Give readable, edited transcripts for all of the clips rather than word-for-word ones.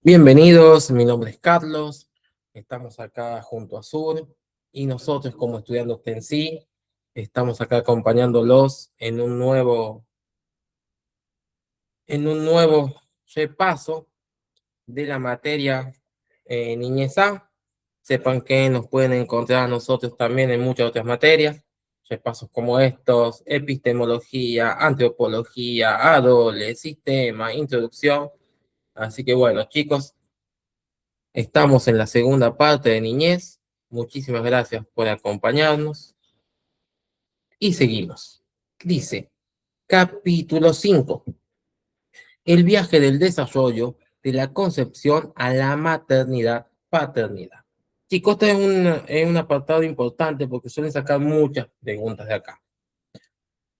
Bienvenidos, mi nombre es Carlos, estamos acá junto a Sur y nosotros como estudiantes en sí estamos acá acompañándolos en un nuevo repaso de la materia Niñez A. Sepan que nos pueden encontrar a nosotros también en muchas otras materias, repasos como estos: epistemología, antropología, ADOLE, sistema, introducción. Así que bueno, chicos, estamos en la segunda parte de Niñez. Muchísimas gracias por acompañarnos y seguimos. Dice, capítulo 5: el viaje del desarrollo de la concepción a la maternidad, paternidad. Chicos, este es un apartado importante porque suelen sacar muchas preguntas de acá.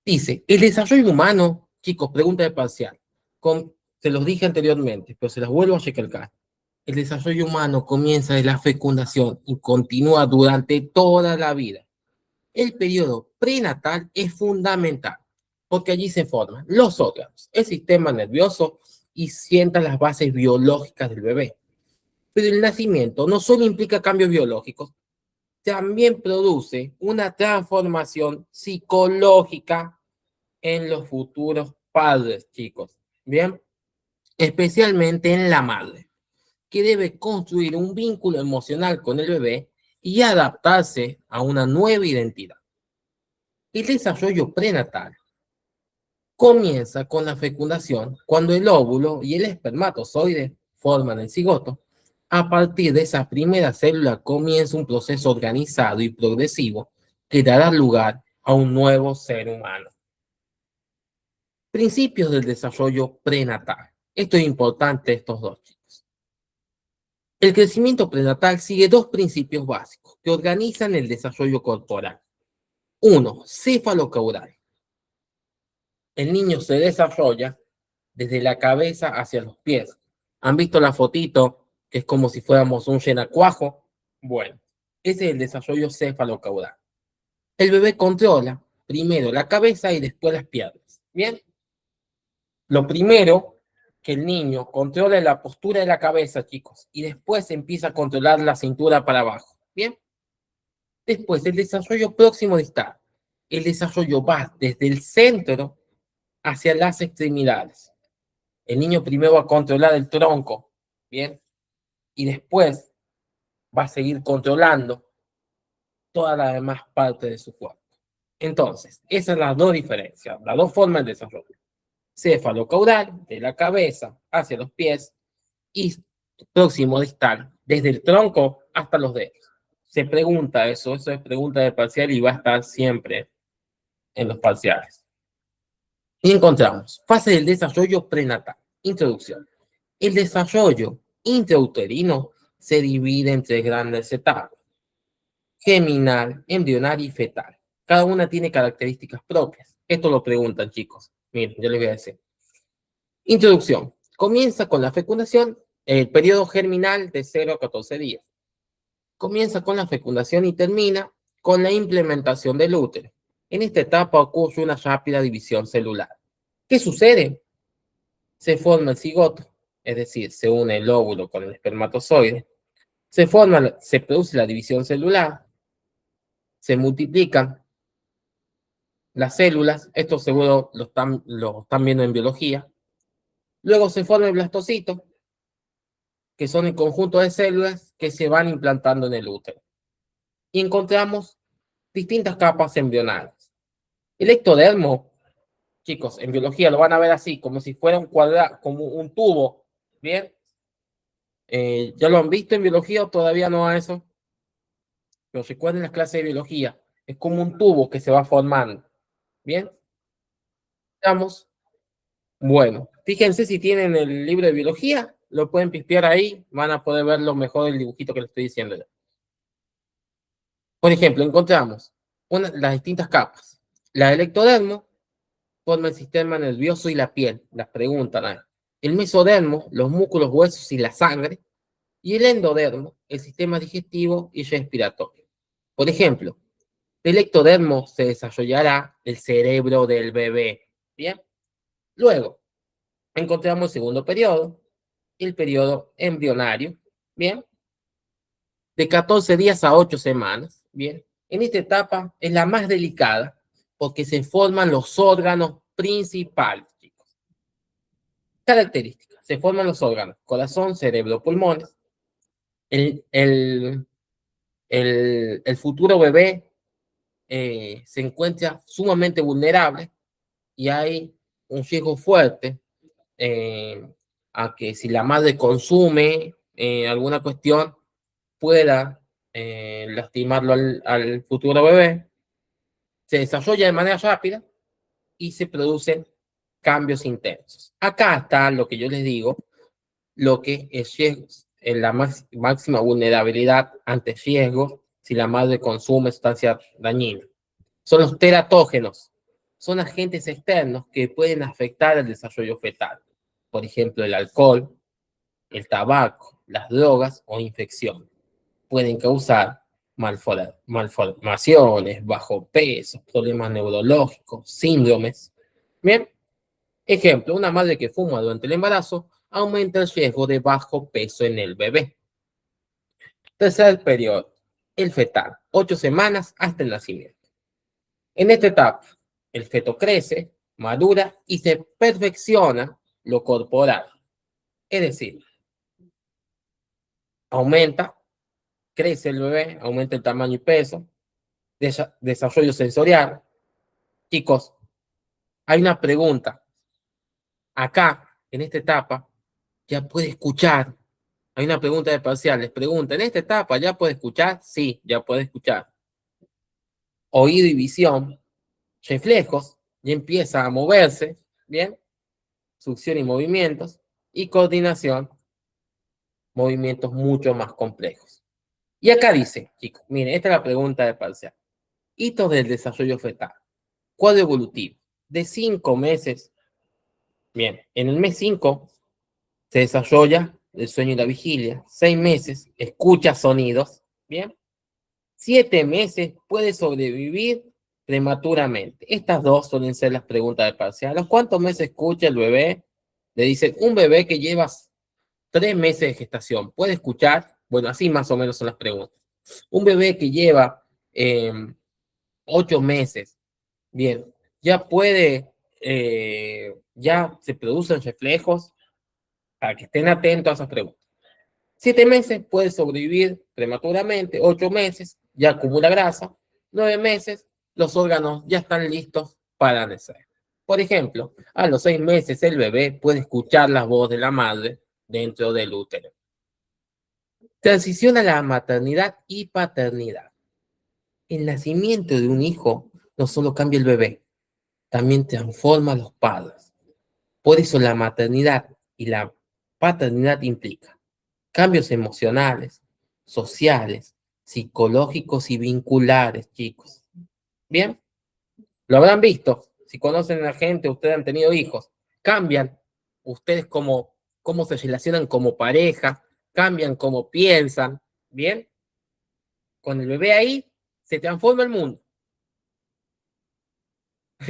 Dice, el desarrollo humano, chicos, pregunta de parcial. Se los dije anteriormente, pero se las vuelvo a recalcar. El desarrollo humano comienza de la fecundación y continúa durante toda la vida. El periodo prenatal es fundamental porque allí se forman los órganos, el sistema nervioso y sientan las bases biológicas del bebé. Pero el nacimiento no solo implica cambios biológicos, también produce una transformación psicológica en los futuros padres, chicos. Bien, especialmente en la madre, que debe construir un vínculo emocional con el bebé y adaptarse a una nueva identidad. El desarrollo prenatal comienza con la fecundación, cuando el óvulo y el espermatozoide forman el cigoto. A partir de esa primera célula comienza un proceso organizado y progresivo que dará lugar a un nuevo ser humano. Principios del desarrollo prenatal. Esto es importante, estos dos, chicos. El crecimiento prenatal sigue dos principios básicos que organizan el desarrollo corporal. Uno, cefalocaudal. El niño se desarrolla desde la cabeza hacia los pies. ¿Han visto la fotito que es como si fuéramos un renacuajo? Bueno, ese es el desarrollo cefalocaudal. El bebé controla primero la cabeza y después las piernas. Bien, lo primero que el niño controla la postura de la cabeza, chicos, y después empieza a controlar la cintura para abajo. Bien, después el desarrollo próximo distal. El desarrollo va desde el centro hacia las extremidades. El niño primero va a controlar el tronco, bien, y después va a seguir controlando todas las demás partes de su cuerpo. Entonces, esas son las dos diferencias, las dos formas de desarrollo. Cefalocaudal, de la cabeza hacia los pies, y próximo distal, desde el tronco hasta los dedos. Se pregunta eso es pregunta de parcial y va a estar siempre en los parciales. Y encontramos fase del desarrollo prenatal. Introducción. El desarrollo intrauterino se divide en tres grandes etapas: geminal, embrionaria y fetal. Cada una tiene características propias. Esto lo preguntan, chicos. Miren, yo les voy a decir. Introducción. Comienza con la fecundación, el periodo germinal de 0 a 14 días. Comienza con la fecundación y termina con la implementación del útero. En esta etapa ocurre una rápida división celular. ¿Qué sucede? Se forma el cigoto, es decir, se une el óvulo con el espermatozoide, se produce la división celular, se multiplican las células, esto seguro lo están viendo en biología. Luego se forma el blastocito, que son el conjunto de células que se van implantando en el útero. Y encontramos distintas capas embrionales. El ectodermo, chicos, en biología lo van a ver así, como si fuera un cuadrado, como un tubo, ¿bien? ¿Ya lo han visto en biología o todavía no a eso? Pero recuerden las clases de biología, es como un tubo que se va formando, ¿bien? Estamos. Bueno, fíjense si tienen el libro de biología, lo pueden pispear ahí, van a poder ver lo mejor del dibujito que les estoy diciendo. Por ejemplo, encontramos las distintas capas. La del ectodermo forma el sistema nervioso y la piel, las preguntan ahí. El mesodermo, los músculos, huesos y la sangre. Y el endodermo, el sistema digestivo y respiratorio. Por ejemplo, del ectodermo se desarrollará el cerebro del bebé. Bien, luego encontramos el segundo periodo, el periodo embrionario, ¿bien? De 14 días a 8 semanas, ¿bien? En esta etapa es la más delicada porque se forman los órganos principales, chicos. Características, se forman los órganos, corazón, cerebro, pulmones. El, el, el futuro bebé se encuentra sumamente vulnerable y hay un riesgo fuerte eh, a que si la madre consume alguna cuestión pueda lastimarlo al futuro bebé, se desarrolla de manera rápida y se producen cambios intensos. Acá está lo que yo les digo, lo que es riesgos, en la máxima vulnerabilidad ante riesgos si la madre consume sustancias dañinas. Son los teratógenos, son agentes externos que pueden afectar el desarrollo fetal. Por ejemplo, el alcohol, el tabaco, las drogas o infección. Pueden causar malformaciones, bajo peso, problemas neurológicos, síndromes. Bien, ejemplo, una madre que fuma durante el embarazo aumenta el riesgo de bajo peso en el bebé. Tercer periodo, el fetal, 8 semanas hasta el nacimiento. En esta etapa, el feto crece, madura y se perfecciona lo corporal. Es decir, aumenta, crece el bebé, aumenta el tamaño y peso, desarrollo sensorial. Chicos, hay una pregunta. Acá, en esta etapa, ya puede escuchar. Hay una pregunta de parcial. Les pregunta, ¿en esta etapa ya puede escuchar? Sí, ya puede escuchar. Oído y visión, reflejos, ya empieza a moverse, ¿bien? Succión y movimientos. Y coordinación, movimientos mucho más complejos. Y acá dice, chicos, miren, esta es la pregunta de parcial. Hitos del desarrollo fetal. Cuadro evolutivo. De 5 meses. Bien, en el mes 5 se desarrolla el sueño y la vigilia. 6 meses, escucha sonidos. Bien. 7 meses puede sobrevivir prematuramente. Estas dos suelen ser las preguntas de parcial. ¿A los cuántos meses escucha el bebé? Le dicen, un bebé que lleva 3 meses de gestación, ¿puede escuchar? Bueno, así más o menos son las preguntas. Un bebé que lleva 8 meses, bien, ya puede, ya se producen reflejos para que estén atentos a esas preguntas. 7 meses puede sobrevivir prematuramente, 8 meses ya acumula grasa, 9 meses los órganos ya están listos para nacer. Por ejemplo, a los 6 meses el bebé puede escuchar la voz de la madre dentro del útero. Transición a la maternidad y paternidad. El nacimiento de un hijo no solo cambia el bebé, también transforma a los padres. Por eso la maternidad y la paternidad implica cambios emocionales, sociales, psicológicos y vinculares, chicos. Bien, lo habrán visto. Si conocen a la gente, ustedes han tenido hijos, cambian ustedes cómo se relacionan como pareja, cambian cómo piensan. Bien, con el bebé ahí se transforma el mundo.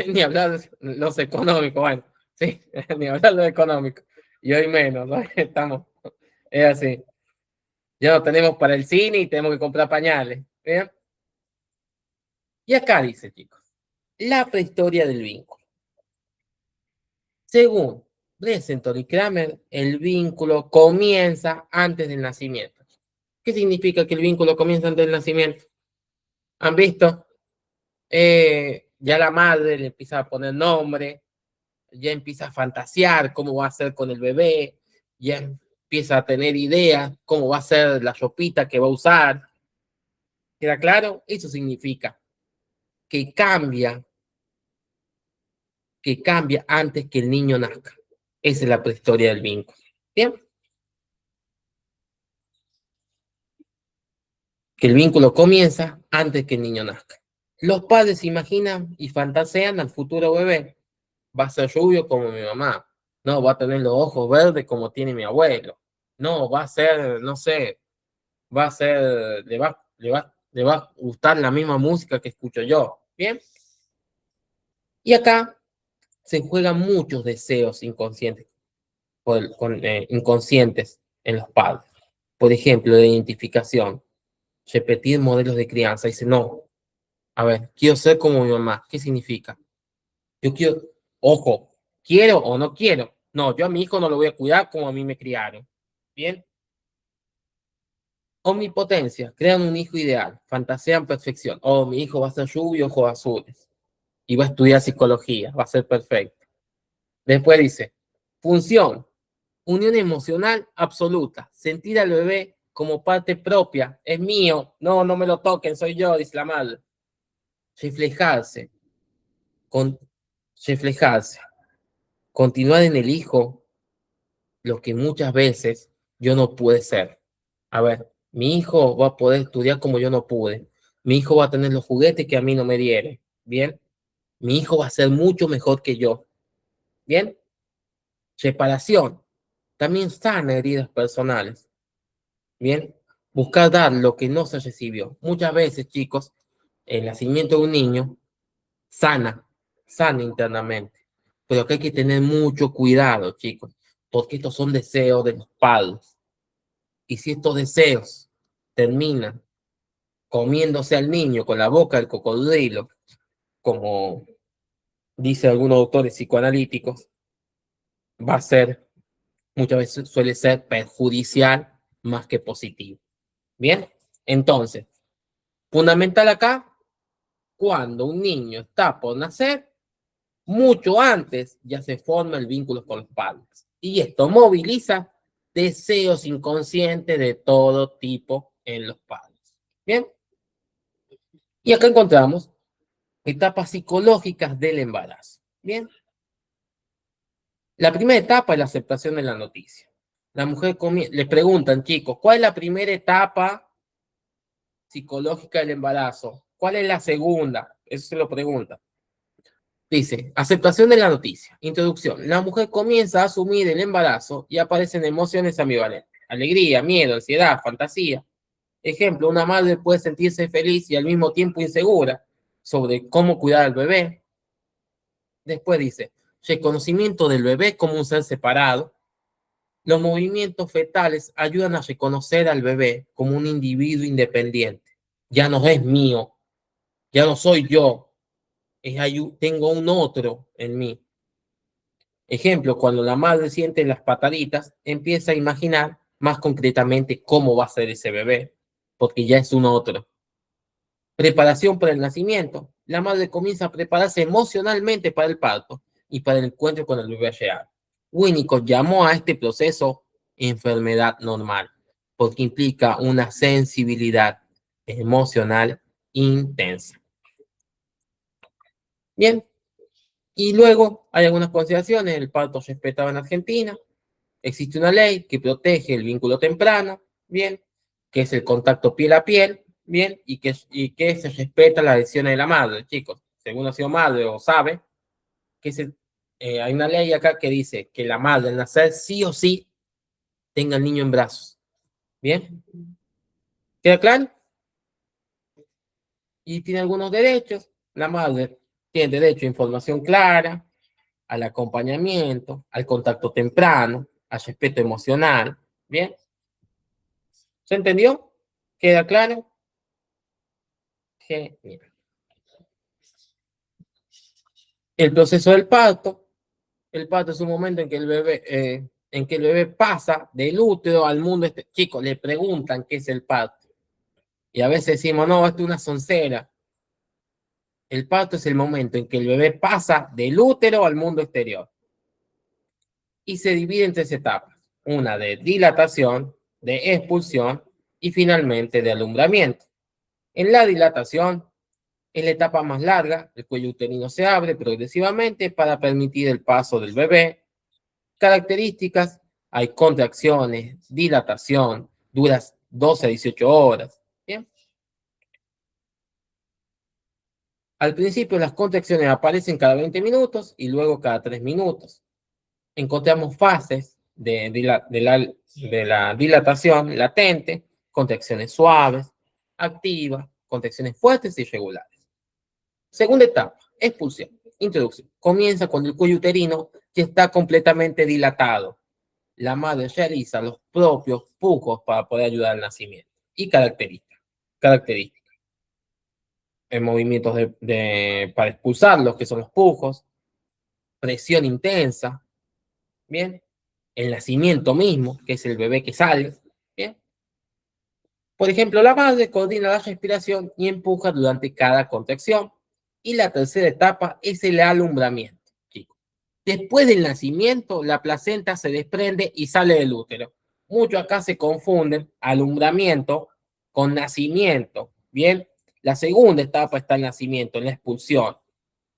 Ni hablar de los económicos, bueno, sí, ni hablar de lo económico. Y hoy menos, ¿no? Estamos, es así. Ya no tenemos para el cine y tenemos que comprar pañales. ¿Bien? Y acá dice, chicos, la prehistoria del vínculo. Según Bressenton y Kramer, el vínculo comienza antes del nacimiento. ¿Qué significa que el vínculo comienza antes del nacimiento? ¿Han visto? Ya la madre le empieza a poner nombre, ya empieza a fantasear cómo va a ser con el bebé, ya empieza a tener ideas cómo va a ser la ropita que va a usar. ¿Queda claro? Eso significa que cambia antes que el niño nazca. Esa es la prehistoria del vínculo. Bien, que el vínculo comienza antes que el niño nazca. Los padres se imaginan y fantasean al futuro bebé. Va a ser rubio como mi mamá. No, va a tener los ojos verdes como tiene mi abuelo. No, va a ser, no sé, va a ser, le va a gustar la misma música que escucho yo. Bien. Y acá se juegan muchos deseos inconscientes. inconscientes en los padres. Por ejemplo, la identificación, repetir modelos de crianza. Dice, no, a ver, quiero ser como mi mamá. ¿Qué significa? Yo quiero, ojo, quiero o no quiero. No, yo a mi hijo no lo voy a cuidar como a mí me criaron. Bien. Omnipotencia, crean un hijo ideal, fantasean perfección. Oh, mi hijo va a ser rubio, ojos azules. Y va a estudiar psicología, va a ser perfecto. Después dice, función, unión emocional absoluta, sentir al bebé como parte propia, es mío, no, no me lo toquen, soy yo, dice la madre. Reflejarse, con, reflejarse, continuar en el hijo lo que muchas veces yo no pude ser. A ver, mi hijo va a poder estudiar como yo no pude. Mi hijo va a tener los juguetes que a mí no me dieron. Bien, mi hijo va a ser mucho mejor que yo. Bien, reparación. También sana heridas personales. Bien, buscar dar lo que no se recibió. Muchas veces, chicos, el nacimiento de un niño sana, sana internamente. Pero que hay que tener mucho cuidado, chicos, porque estos son deseos de los padres. Y si estos deseos terminan comiéndose al niño con la boca del cocodrilo, como dicen algunos autores psicoanalíticos, va a ser, muchas veces suele ser perjudicial más que positivo. Bien, entonces, fundamental acá, cuando un niño está por nacer, mucho antes ya se forma el vínculo con los padres. Y esto moviliza deseos inconscientes de todo tipo en los padres. Bien, y acá encontramos etapas psicológicas del embarazo. Bien, la primera etapa es la aceptación de la noticia. La mujer le preguntan, chicos, ¿cuál es la primera etapa psicológica del embarazo? ¿Cuál es la segunda? Eso se lo pregunta. Dice, aceptación de la noticia. Introducción. La mujer comienza a asumir el embarazo y aparecen emociones ambivalentes. Alegría, miedo, ansiedad, fantasía. Ejemplo, una madre puede sentirse feliz y al mismo tiempo insegura sobre cómo cuidar al bebé. Después dice, reconocimiento del bebé como un ser separado. Los movimientos fetales ayudan a reconocer al bebé como un individuo independiente. Ya no es mío, ya no soy yo, tengo un otro en mí. Ejemplo, cuando la madre siente las pataditas, empieza a imaginar más concretamente cómo va a ser ese bebé, porque ya es un otro. Preparación para el nacimiento. La madre comienza a prepararse emocionalmente para el parto y para el encuentro con el bebé real. Winnicott llamó a este proceso enfermedad normal, porque implica una sensibilidad emocional intensa. Bien, y luego hay algunas consideraciones. El parto respetado en Argentina. Existe una ley que protege el vínculo temprano, bien, que es el contacto piel a piel, bien, y que se respeta las decisiones de la madre, chicos. Según ha sido madre o sabe, hay una ley acá que dice que la madre al nacer sí o sí tenga el niño en brazos. Bien, ¿queda claro? Y tiene algunos derechos. La madre tiene derecho a información clara, al acompañamiento, al contacto temprano, al respeto emocional. Bien, ¿se entendió? ¿Queda claro? Genial. El proceso del parto. El parto es un momento en que el bebé pasa del útero al mundo. Chicos, le preguntan qué es el parto. Y a veces decimos, no, esto es una soncera. El parto es el momento en que el bebé pasa del útero al mundo exterior. Y se divide en tres etapas. Una de dilatación, de expulsión y finalmente de alumbramiento. En la dilatación es la etapa más larga, el cuello uterino se abre progresivamente para permitir el paso del bebé. Características, hay contracciones, dilatación, duras 12 a 18 horas. ¿Bien? Al principio las contracciones aparecen cada 20 minutos y luego cada 3 minutos. Encontramos fases de la dilatación latente, contracciones suaves, activas, contracciones fuertes y regulares. Segunda etapa, expulsión. Introducción. Comienza cuando el cuello uterino ya está completamente dilatado. la madre realiza los propios pujos para poder ayudar al nacimiento. Y características. En movimientos para expulsarlos, que son los pujos, presión intensa, ¿bien? El nacimiento mismo, que es el bebé que sale, ¿bien? Por ejemplo, la madre coordina la respiración y empuja durante cada contracción. Y la tercera etapa es el alumbramiento, chicos. Después del nacimiento, la placenta se desprende y sale del útero. Muchos acá se confunden alumbramiento con nacimiento, ¿bien? La segunda etapa está el nacimiento, en la expulsión.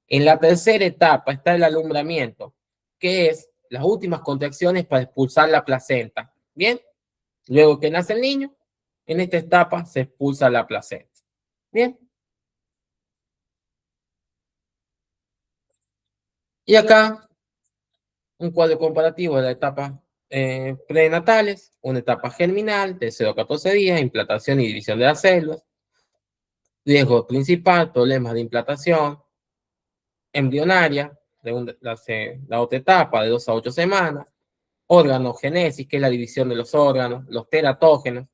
En la tercera etapa está el alumbramiento, que es las últimas contracciones para expulsar la placenta, ¿bien? Luego que nace el niño, en esta etapa se expulsa la placenta. Bien. Y acá un cuadro comparativo de la etapa prenatales, una etapa germinal de 0 a 14 días, implantación y división de las células, riesgo principal, problemas de implantación, embrionaria, la otra etapa de 2 a 8 semanas, organogénesis, que es la división de los órganos, los teratógenos,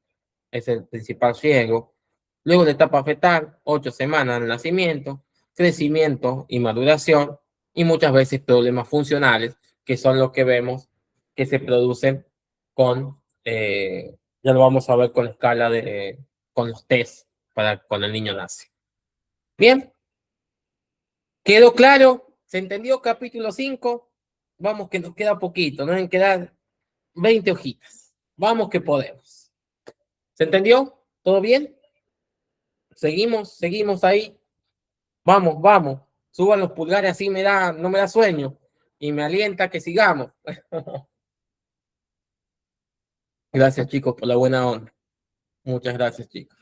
es el principal riesgo. Luego la etapa fetal, 8 semanas del nacimiento, crecimiento y maduración, y muchas veces problemas funcionales, que son los que vemos que se producen con, ya lo vamos a ver con la escala con los test para cuando el niño nace. Bien, ¿quedó claro? ¿Se entendió capítulo 5? Vamos que nos queda poquito, nos quedan 20 hojitas. Vamos que podemos. ¿Se entendió? ¿Todo bien? Seguimos ahí. Vamos. Suban los pulgares, así no me da sueño y me alienta que sigamos. Gracias, chicos, por la buena onda. Muchas gracias, chicos.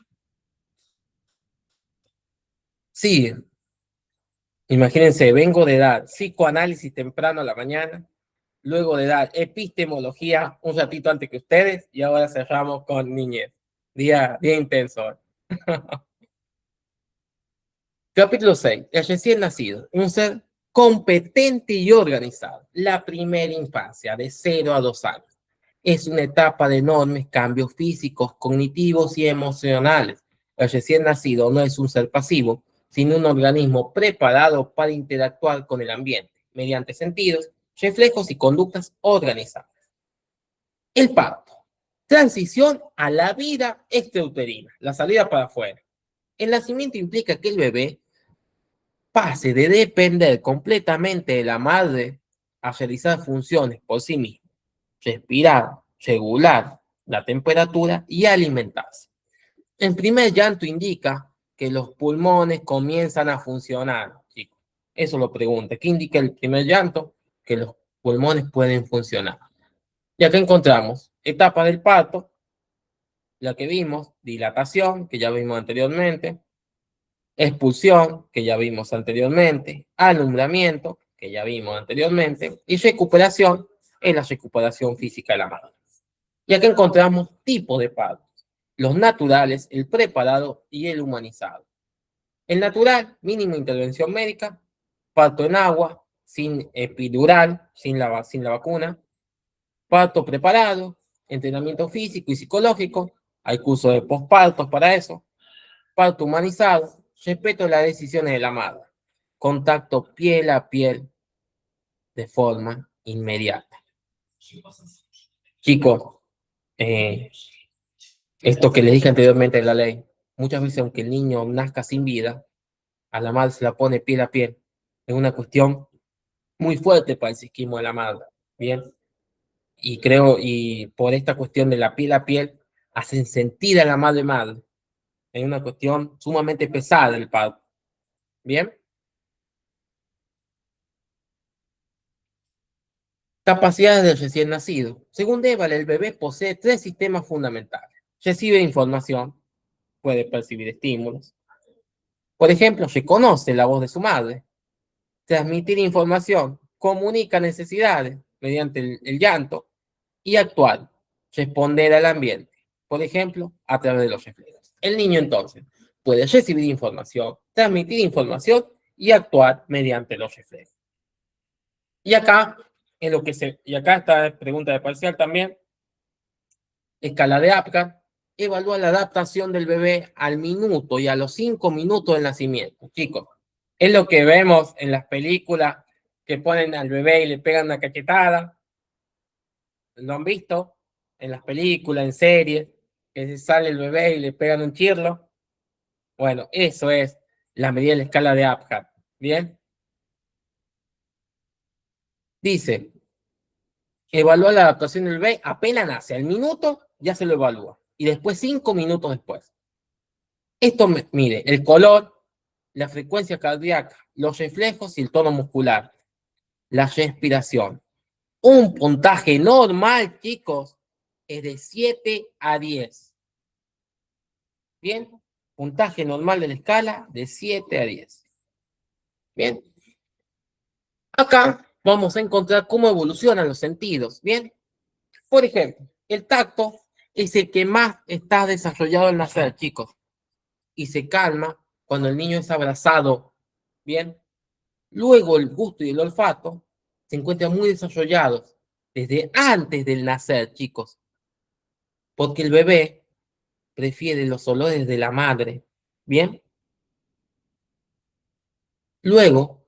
Sí, imagínense, vengo de dar psicoanálisis temprano a la mañana, luego de dar epistemología un ratito antes que ustedes y ahora cerramos con niñez. Día intenso. Capítulo 6. El recién nacido. Un ser competente y organizado. La primera infancia, de 0 a 2 años. Es una etapa de enormes cambios físicos, cognitivos y emocionales. El recién nacido no es un ser pasivo, sino un organismo preparado para interactuar con el ambiente, mediante sentidos, reflejos y conductas organizadas. El parto. Transición a la vida extrauterina, la salida para afuera. El nacimiento implica que el bebé pase de depender completamente de la madre a realizar funciones por sí mismo, respirar, regular la temperatura y alimentarse. El primer llanto indica que los pulmones comienzan a funcionar, chicos. Eso lo pregunta. ¿Qué indica el primer llanto? Que los pulmones pueden funcionar. Y acá encontramos etapa del parto, la que vimos, dilatación, que ya vimos anteriormente, expulsión, que ya vimos anteriormente, alumbramiento, que ya vimos anteriormente, y recuperación es la recuperación física de la madre. Y acá encontramos tipos de partos: los naturales, el preparado y el humanizado. El natural, mínima intervención médica, parto en agua, sin epidural, sin la vacuna, parto preparado, entrenamiento físico y psicológico, hay cursos de pospartos para eso, parto humanizado, respeto a las decisiones de la madre, contacto piel a piel de forma inmediata. Chicos, esto que les dije anteriormente de la ley, muchas veces aunque el niño nazca sin vida, a la madre se la pone piel a piel. Es una cuestión muy fuerte para el psiquismo de la madre, ¿bien? Y por esta cuestión de la piel a piel, hacen sentir a la madre. Es una cuestión sumamente pesada el parto, ¿bien? Capacidades del recién nacido. Según Deval, el bebé posee 3 sistemas fundamentales. Recibe información, puede percibir estímulos. Por ejemplo, reconoce la voz de su madre. Transmitir información, comunica necesidades mediante el llanto y actuar, responder al ambiente. Por ejemplo, a través de los reflejos. El niño entonces puede recibir información, transmitir información y actuar mediante los reflejos. Y acá Es lo que y acá está pregunta de parcial también. Escala de Apgar evalúa la adaptación del bebé al minuto y a los 5 minutos del nacimiento. Chicos, es lo que vemos en las películas que ponen al bebé y le pegan una cachetada. ¿Lo han visto? En las películas, en series, que se sale el bebé y le pegan un chirlo. Bueno, eso es la medida de la escala de Apgar. ¿Bien? Dice, evalúa la adaptación del bebé apenas nace. Al minuto ya se lo evalúa. Y después 5 minutos después. Esto mide el color, la frecuencia cardíaca, los reflejos y el tono muscular, la respiración. Un puntaje normal, chicos, es de 7 a 10. Bien, puntaje normal de la escala de 7 a 10. Bien, acá vamos a encontrar cómo evolucionan los sentidos. Bien, por ejemplo, el tacto es el que más está desarrollado al nacer, chicos, y se calma cuando el niño es abrazado. Bien, luego el gusto y el olfato se encuentran muy desarrollados desde antes del nacer, chicos, porque el bebé prefiere los olores de la madre. Bien, luego,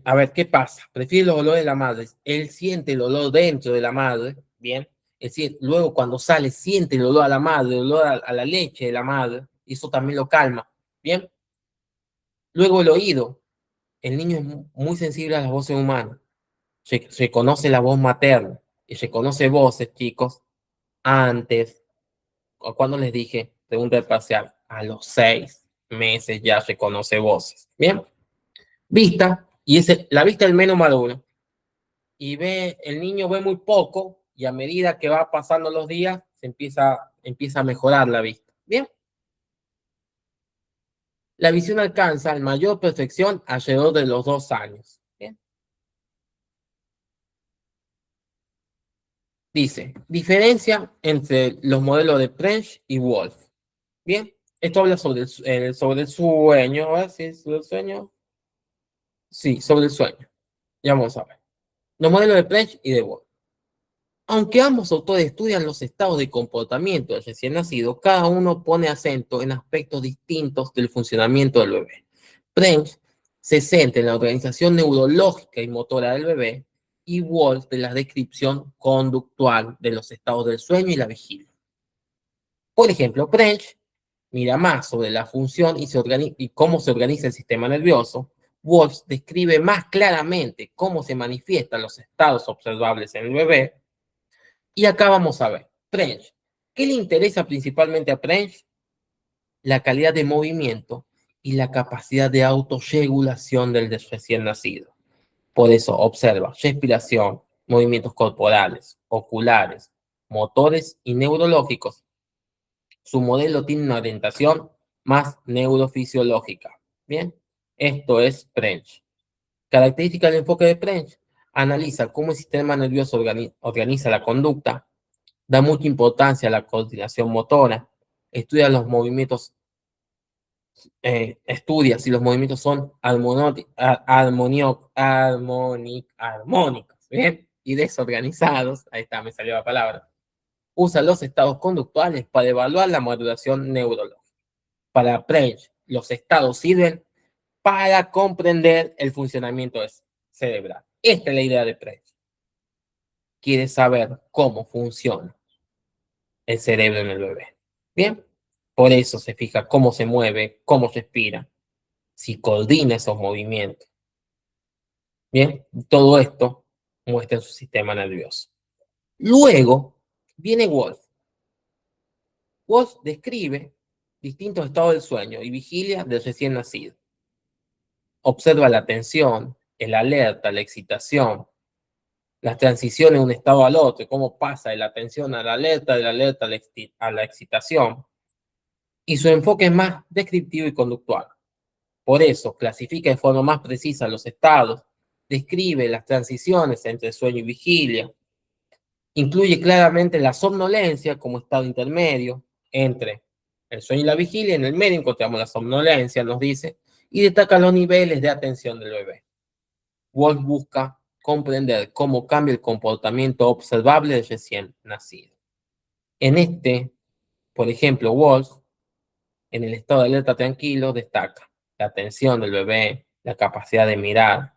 a ver, ¿qué pasa? Prefiere los olores de la madre. Él siente el olor dentro de la madre. Bien, luego cuando sale siente el olor a la madre, el olor a la leche de la madre. Y eso también lo calma. Bien, luego el oído. El niño es muy sensible a las voces humanas. Reconoce la voz materna y reconoce voces, chicos, antes, cuando les dije, pregunta de parcial, a los 6 meses ya reconoce voces. Bien, vista, y la vista es el menos maduro. Y el niño ve muy poco y a medida que va pasando los días, empieza a mejorar la vista. Bien, la visión alcanza la mayor perfección alrededor de los 2 años. Bien. Dice, diferencia entre los modelos de French y Wolf. Bien, esto habla sobre el sueño. A ver si es sobre el sueño. Sí, sobre el sueño. Ya vamos a ver. Los modelos de French y de Wolf. Aunque ambos autores estudian los estados de comportamiento del recién nacido, cada uno pone acento en aspectos distintos del funcionamiento del bebé. French se centra en la organización neurológica y motora del bebé y Wolf de la descripción conductual de los estados del sueño y la vigilia. Por ejemplo, French mira más sobre la función y cómo se organiza el sistema nervioso. Wolf describe más claramente cómo se manifiestan los estados observables en el bebé. Y acá vamos a ver, French. ¿Qué le interesa principalmente a French? La calidad de movimiento y la capacidad de autorregulación del recién nacido. Por eso observa respiración, movimientos corporales, oculares, motores y neurológicos. Su modelo tiene una orientación más neurofisiológica. Bien, esto es French. Características del enfoque de French. Analiza cómo el sistema nervioso organiza la conducta, da mucha importancia a la coordinación motora, estudia los movimientos, estudia si los movimientos son armónicos, ¿bien? Y desorganizados. Ahí está, me salió la palabra. Usa los estados conductuales para evaluar la maduración neurológica. Para French, los estados sirven para comprender el funcionamiento cerebral. Esta es la idea de French. Quiere saber cómo funciona el cerebro en el bebé. Bien, por eso se fija cómo se mueve, cómo respira, si coordina esos movimientos. Bien, todo esto muestra en su sistema nervioso. Luego viene Wolf. Wolf describe distintos estados del sueño y vigilia del recién nacido. Observa la tensión, el alerta, la excitación, las transiciones de un estado al otro, cómo pasa de la tensión a la alerta, de la alerta a la excitación. Y su enfoque es más descriptivo y conductual. Por eso, clasifica de forma más precisa los estados, describe las transiciones entre sueño y vigilia, incluye claramente la somnolencia como estado intermedio entre el sueño y la vigilia. En el medio encontramos la somnolencia, nos dice, y destaca los niveles de atención del bebé. Wolf busca comprender cómo cambia el comportamiento observable del recién nacido. En este, por ejemplo, Wolf, en el estado de alerta tranquilo, destaca la atención del bebé, la capacidad de mirar,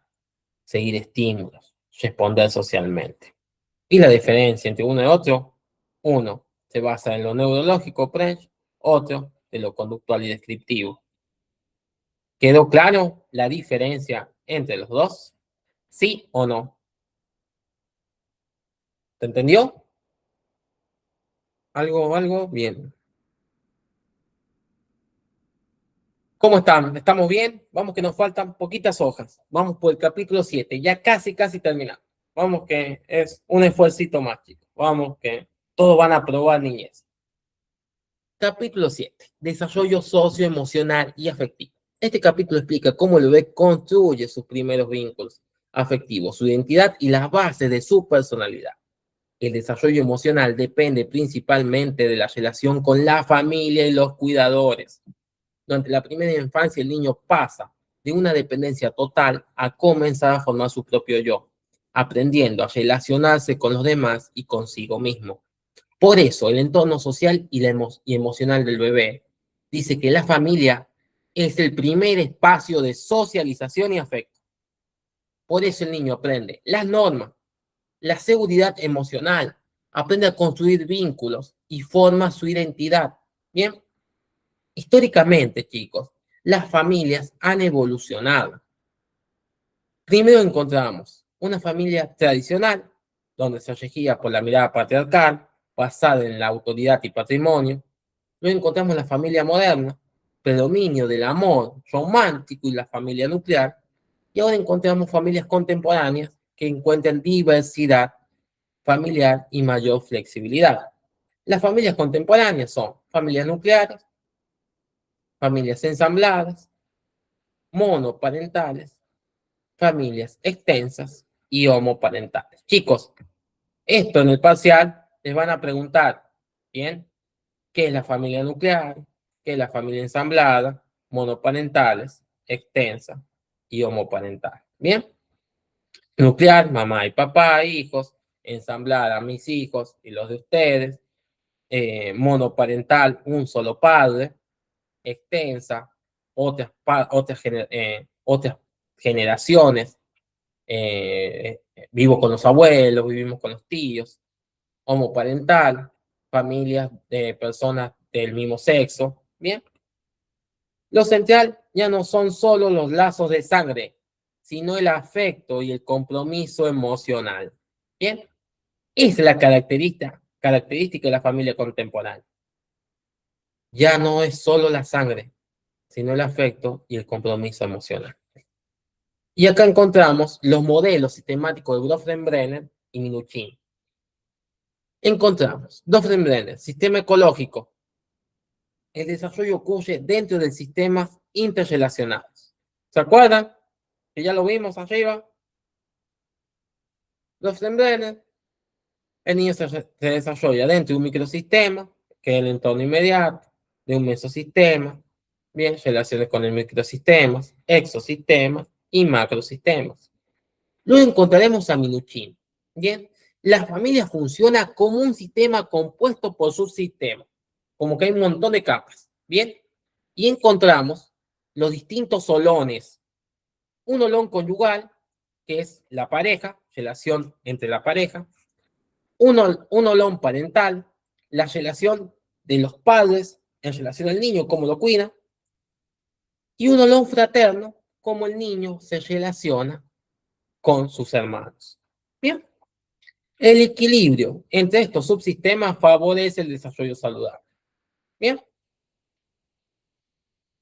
seguir estímulos, responder socialmente. Y la diferencia entre uno y otro, uno se basa en lo neurológico, otro en lo conductual y descriptivo. ¿Quedó claro la diferencia entre los dos? ¿Sí o no? ¿Se entendió? ¿Algo? Bien. ¿Cómo están? ¿Estamos bien? Vamos que nos faltan poquitas hojas. Vamos por el capítulo 7. Ya casi terminamos. Vamos que es un esfuercito más, chicos. Vamos que todos van a probar niñez. Capítulo 7. Desarrollo socioemocional y afectivo. Este capítulo explica cómo el bebé construye sus primeros vínculos afectivos, su identidad y las bases de su personalidad. El desarrollo emocional depende principalmente de la relación con la familia y los cuidadores. Durante la primera infancia, el niño pasa de una dependencia total a comenzar a formar su propio yo, aprendiendo a relacionarse con los demás y consigo mismo. Por eso, el entorno social y emocional del bebé dice que la familia es el primer espacio de socialización y afecto. Por eso el niño aprende las normas, la seguridad emocional, aprende a construir vínculos y forma su identidad. Bien, históricamente, chicos, las familias han evolucionado. Primero encontramos una familia tradicional, donde se regía por la mirada patriarcal, basada en la autoridad y patrimonio. Luego encontramos la familia moderna, predominio del amor romántico y la familia nuclear. Y ahora encontramos familias contemporáneas que encuentran diversidad familiar y mayor flexibilidad. Las familias contemporáneas son familias nucleares, familias ensambladas, monoparentales, familias extensas y homoparentales. Chicos, esto en el parcial les van a preguntar, ¿bien? ¿Qué es la familia nuclear? ¿Qué es la familia ensamblada? Monoparentales, extensa y homoparental. ¿Bien? Nuclear, mamá y papá, hijos. Ensamblada, mis hijos y los de ustedes. Monoparental, un solo padre. Extensa, otras generaciones. Vivo con los abuelos, vivimos con los tíos. Homoparental, familias de personas del mismo sexo. Bien. Lo central ya no son solo los lazos de sangre, sino el afecto y el compromiso emocional. Bien. Es la característica de la familia contemporánea. Ya no es solo la sangre, sino el afecto y el compromiso emocional. Y acá encontramos los modelos sistemáticos de Bronfenbrenner y Minuchin. Encontramos Bronfenbrenner, sistema ecológico. El desarrollo ocurre dentro de sistemas interrelacionados. ¿Se acuerdan? Que ya lo vimos arriba. Bronfenbrenner, el niño se desarrolla dentro de un microsistema, que es el entorno inmediato, de un mesosistema, bien, relaciones con el microsistemas, exosistemas y macrosistemas. Luego encontraremos a Minuchin. Bien, la familia funciona como un sistema compuesto por subsistemas, como que hay un montón de capas. Bien, y encontramos los distintos olones. Un olón conyugal, que es la pareja, relación entre la pareja. Un olón parental, la relación de los padres en relación al niño, cómo lo cuida. Y un olón fraterno, cómo el niño se relaciona con sus hermanos. Bien. El equilibrio entre estos subsistemas favorece el desarrollo saludable. Bien.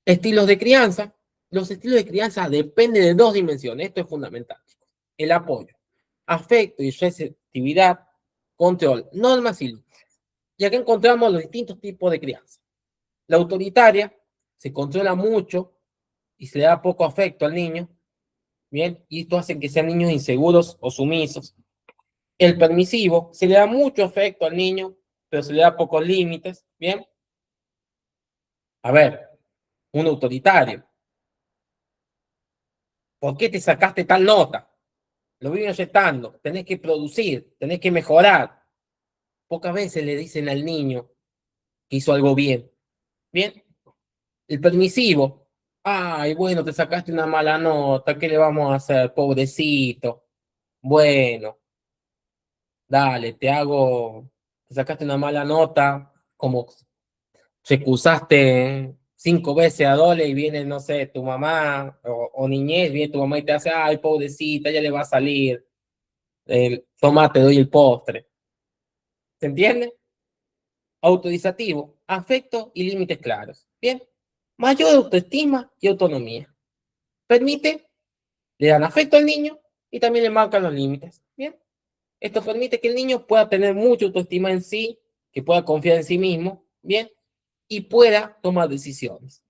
Estilos de crianza. Los estilos de crianza dependen de dos dimensiones. Esto es fundamental. El apoyo, afecto y receptividad, control, normas y límites. Y aquí encontramos los distintos tipos de crianza. La autoritaria se controla mucho y se le da poco afecto al niño. Bien, y esto hace que sean niños inseguros o sumisos. El permisivo, se le da mucho afecto al niño, pero se le da pocos límites. Bien. A ver, un autoritario. ¿Por qué te sacaste tal nota? lo viven inyectando, tenés que producir, tenés que mejorar. Pocas veces le dicen al niño que hizo algo bien. Bien, el permisivo. Ay, bueno, te sacaste una mala nota, ¿qué le vamos a hacer, pobrecito? Bueno, dale, te sacaste una mala nota, como se excusaste 5 veces a Dole y viene, no sé, tu mamá o niñez, viene tu mamá y te hace, ay, pobrecita, ya le va a salir, toma, te doy el postre. ¿Se entiende? Autorizativo, afecto y límites claros. Bien, mayor autoestima y autonomía. Permite, le dan afecto al niño y también le marcan los límites. Bien, esto permite que el niño pueda tener mucha autoestima en sí, que pueda confiar en sí mismo, bien, y pueda tomar decisiones.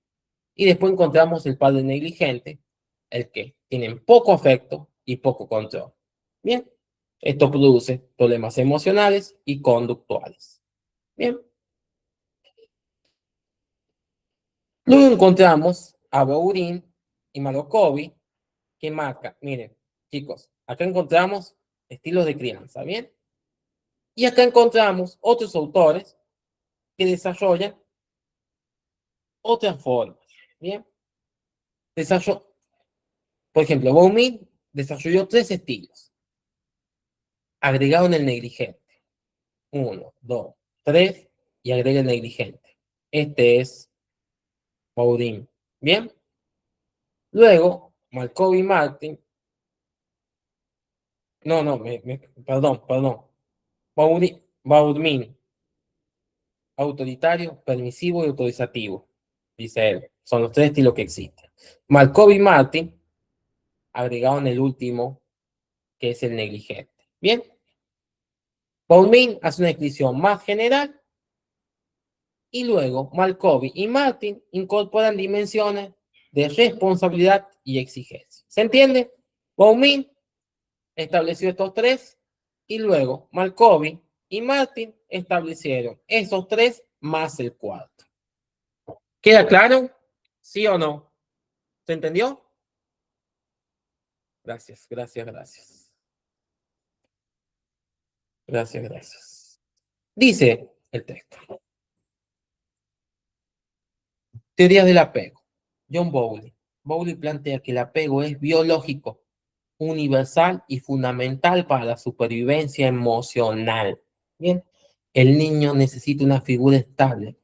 Y después encontramos el padre negligente, el que tiene poco afecto y poco control. Bien, esto produce problemas emocionales y conductuales. Bien, luego encontramos a Bourin y Marokovi que marcan, miren, chicos, acá encontramos estilos de crianza, ¿bien? Y acá encontramos otros autores que desarrollan otras formas, ¿bien? Por ejemplo, Boumin desarrolló 3 estilos, agregaron el negligente. 1, 2, 3 y agrega el negligente. Este es Bourin, ¿bien? Luego, Markov y Martin, no, perdón. Boumin, autoritario, permisivo y autorizativo, dice él. Son los 3 estilos que existen. Markov y Martin agregaron el último, que es el negligente. Bien, Boumin hace una descripción más general y luego Markov y Martin incorporan dimensiones de responsabilidad y exigencia. ¿Se entiende? Boumin estableció estos 3 y luego Markov y Martin establecieron esos 3 más el cuarto. ¿Queda claro? ¿Sí o no? ¿Se entendió? Gracias, gracias, gracias. Gracias, gracias. Dice el texto. Teorías del apego. John Bowley. Bowley plantea que el apego es biológico, universal y fundamental para la supervivencia emocional. Bien, el niño necesita una figura estable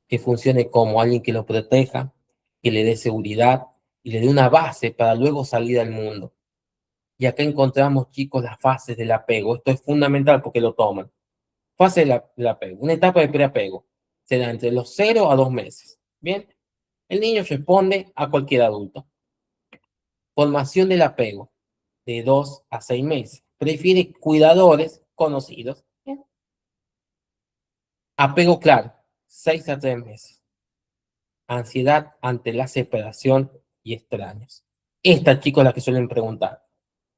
que funcione como alguien que lo proteja, que le dé seguridad y le dé una base para luego salir al mundo. Y acá encontramos, chicos, las fases del apego. Esto es fundamental porque lo toman. Fase del apego. Una etapa de preapego. Se da entre los 0 a 2 meses. Bien, el niño responde a cualquier adulto. Formación del apego. De 2 a 6 meses. Prefiere cuidadores conocidos. Bien. Apego claro. 6 a 3 meses. Ansiedad ante la separación y extraños. Esta, chicos, es la que suelen preguntar.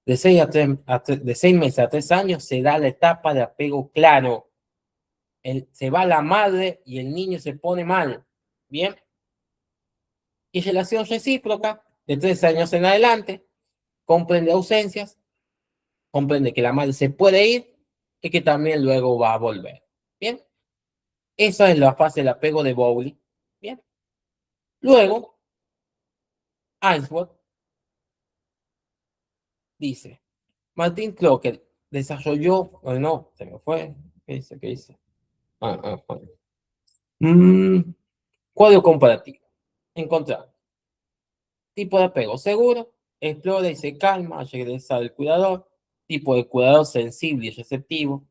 De 6 meses a 3 años se da la etapa de apego claro. Se va la madre y el niño se pone mal. Bien. Y relación recíproca, de 3 años en adelante, comprende ausencias, comprende que la madre se puede ir y que también luego va a volver. Bien. Esa es la fase del apego de Bowley. Bien. Luego, Ainsworth dice, Martin Clocker desarrolló, no, se me fue, ¿qué dice? Ah. Cuadro comparativo. Encontrar tipo de apego seguro, explora y se calma al regresar el cuidador, tipo de cuidador sensible y receptivo,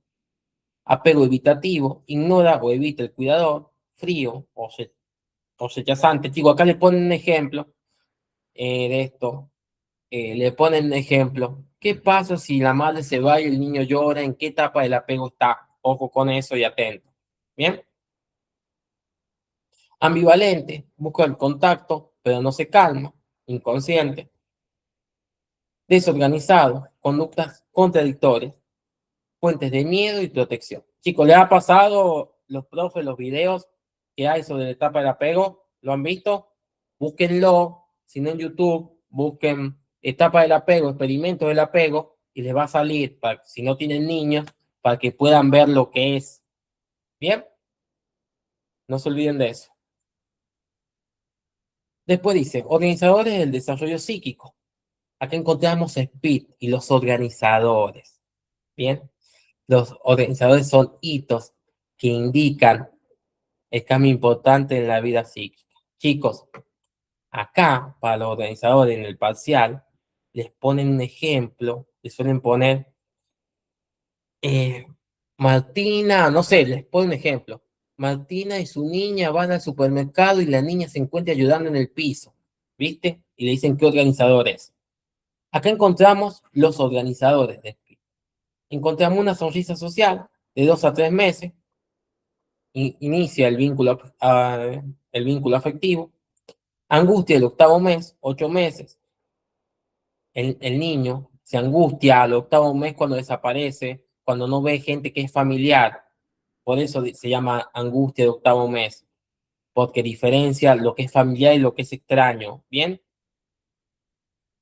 apego evitativo, ignora o evita el cuidador, frío o rechazante. Digo, acá le ponen un ejemplo de esto, le ponen un ejemplo. ¿Qué pasa si la madre se va y el niño llora? ¿En qué etapa del apego está? Ojo con eso y atento. Bien. Ambivalente, busca el contacto, pero no se calma, inconsciente. Desorganizado, conductas contradictorias, fuentes de miedo y protección. Chicos, ¿les ha pasado los profes, los videos que hay sobre la etapa del apego? ¿Lo han visto? Búsquenlo, si no en YouTube, busquen etapa del apego, experimentos del apego, y les va a salir, para, si no tienen niños, para que puedan ver lo que es. ¿Bien? No se olviden de eso. Después dice, organizadores del desarrollo psíquico. Acá encontramos SPID y los organizadores. ¿Bien? Los organizadores son hitos que indican el cambio importante en la vida psíquica. Chicos, acá, para los organizadores en el parcial, les ponen un ejemplo, les suelen poner Martina, no sé, les pongo un ejemplo. Martina y su niña van al supermercado y la niña se encuentra ayudando en el piso, ¿viste? Y le dicen qué organizador es. Acá encontramos los organizadores de espíritu. Encontramos una sonrisa social de 2 a 3 meses, inicia el vínculo afectivo, angustia el 8º mes, 8 meses, el niño se angustia al 8º mes cuando desaparece, cuando no ve gente que es familiar. Por eso se llama angustia de 8º mes, porque diferencia lo que es familiar y lo que es extraño, ¿bien?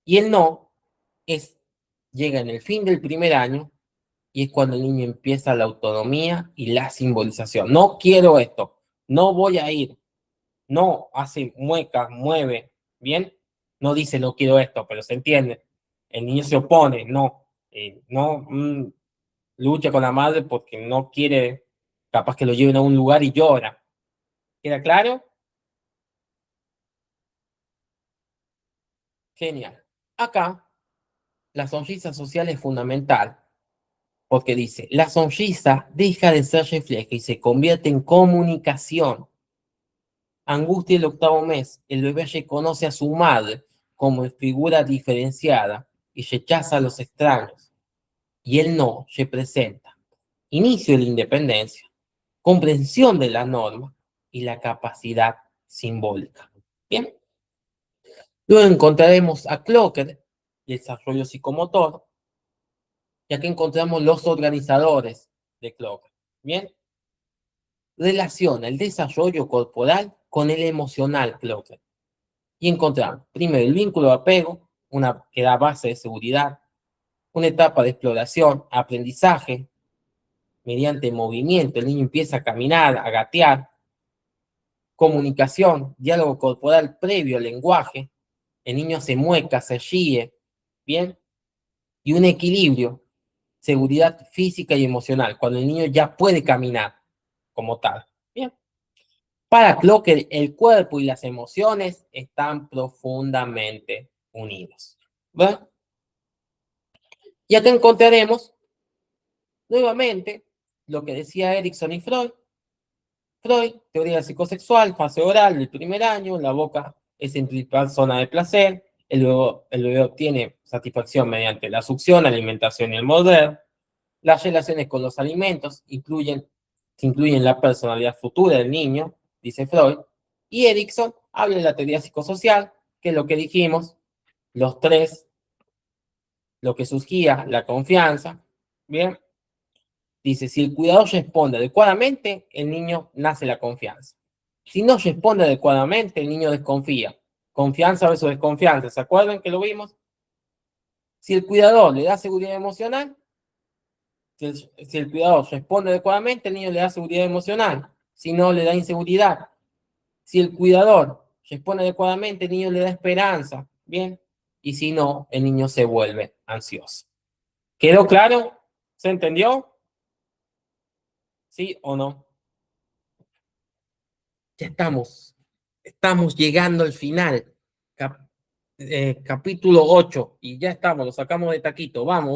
Y el no llega en el fin del primer año y es cuando el niño empieza la autonomía y la simbolización. No quiero esto, no voy a ir, no hace muecas, mueve, ¿bien? No dice no quiero esto, pero se entiende. El niño se opone, no, lucha con la madre porque no quiere, capaz que lo lleven a un lugar y llora. ¿Queda claro? Genial. Acá, la sonrisa social es fundamental porque dice, la sonrisa deja de ser reflejo y se convierte en comunicación. Angustia el 8º mes, el bebé reconoce a su madre como figura diferenciada y rechaza a los extraños. Y el no representa inicio de la independencia, comprensión de la norma y la capacidad simbólica. Bien. Luego encontraremos a Clocker, desarrollo psicomotor, ya que encontramos los organizadores de Clocker. Bien. Relaciona el desarrollo corporal con el emocional Clocker. Y encontramos primero el vínculo de apego, una que da base de seguridad, una etapa de exploración, aprendizaje, mediante movimiento, el niño empieza a caminar, a gatear, comunicación, diálogo corporal previo al lenguaje, el niño se mueca, se ríe, ¿bien? Y un equilibrio, seguridad física y emocional, cuando el niño ya puede caminar como tal, ¿bien? Para Clocker, el cuerpo y las emociones están profundamente unidos, ¿verdad? Y acá encontraremos nuevamente lo que decía Erikson y Freud. Freud, teoría psicosexual, fase oral del primer año, la boca es en principal zona de placer, el bebé obtiene satisfacción mediante la succión, alimentación y el morder. Las relaciones con los alimentos incluyen la personalidad futura del niño, dice Freud, y Erikson habla de la teoría psicosocial, que es lo que dijimos, los tres, lo que surgía, la confianza, ¿bien? Dice, si el cuidador responde adecuadamente, el niño nace la confianza. Si no responde adecuadamente, el niño desconfía. Confianza versus desconfianza. ¿Se acuerdan que lo vimos? Si el cuidador le da seguridad emocional, si el cuidador responde adecuadamente, el niño le da seguridad emocional. Si no, le da inseguridad. Si el cuidador responde adecuadamente, el niño le da esperanza. Bien. Y si no, el niño se vuelve ansioso. ¿Quedó claro? ¿Se entendió? ¿Sí o no? Ya estamos llegando al final. Cap- capítulo 8 y ya estamos, lo sacamos de taquito. Vamos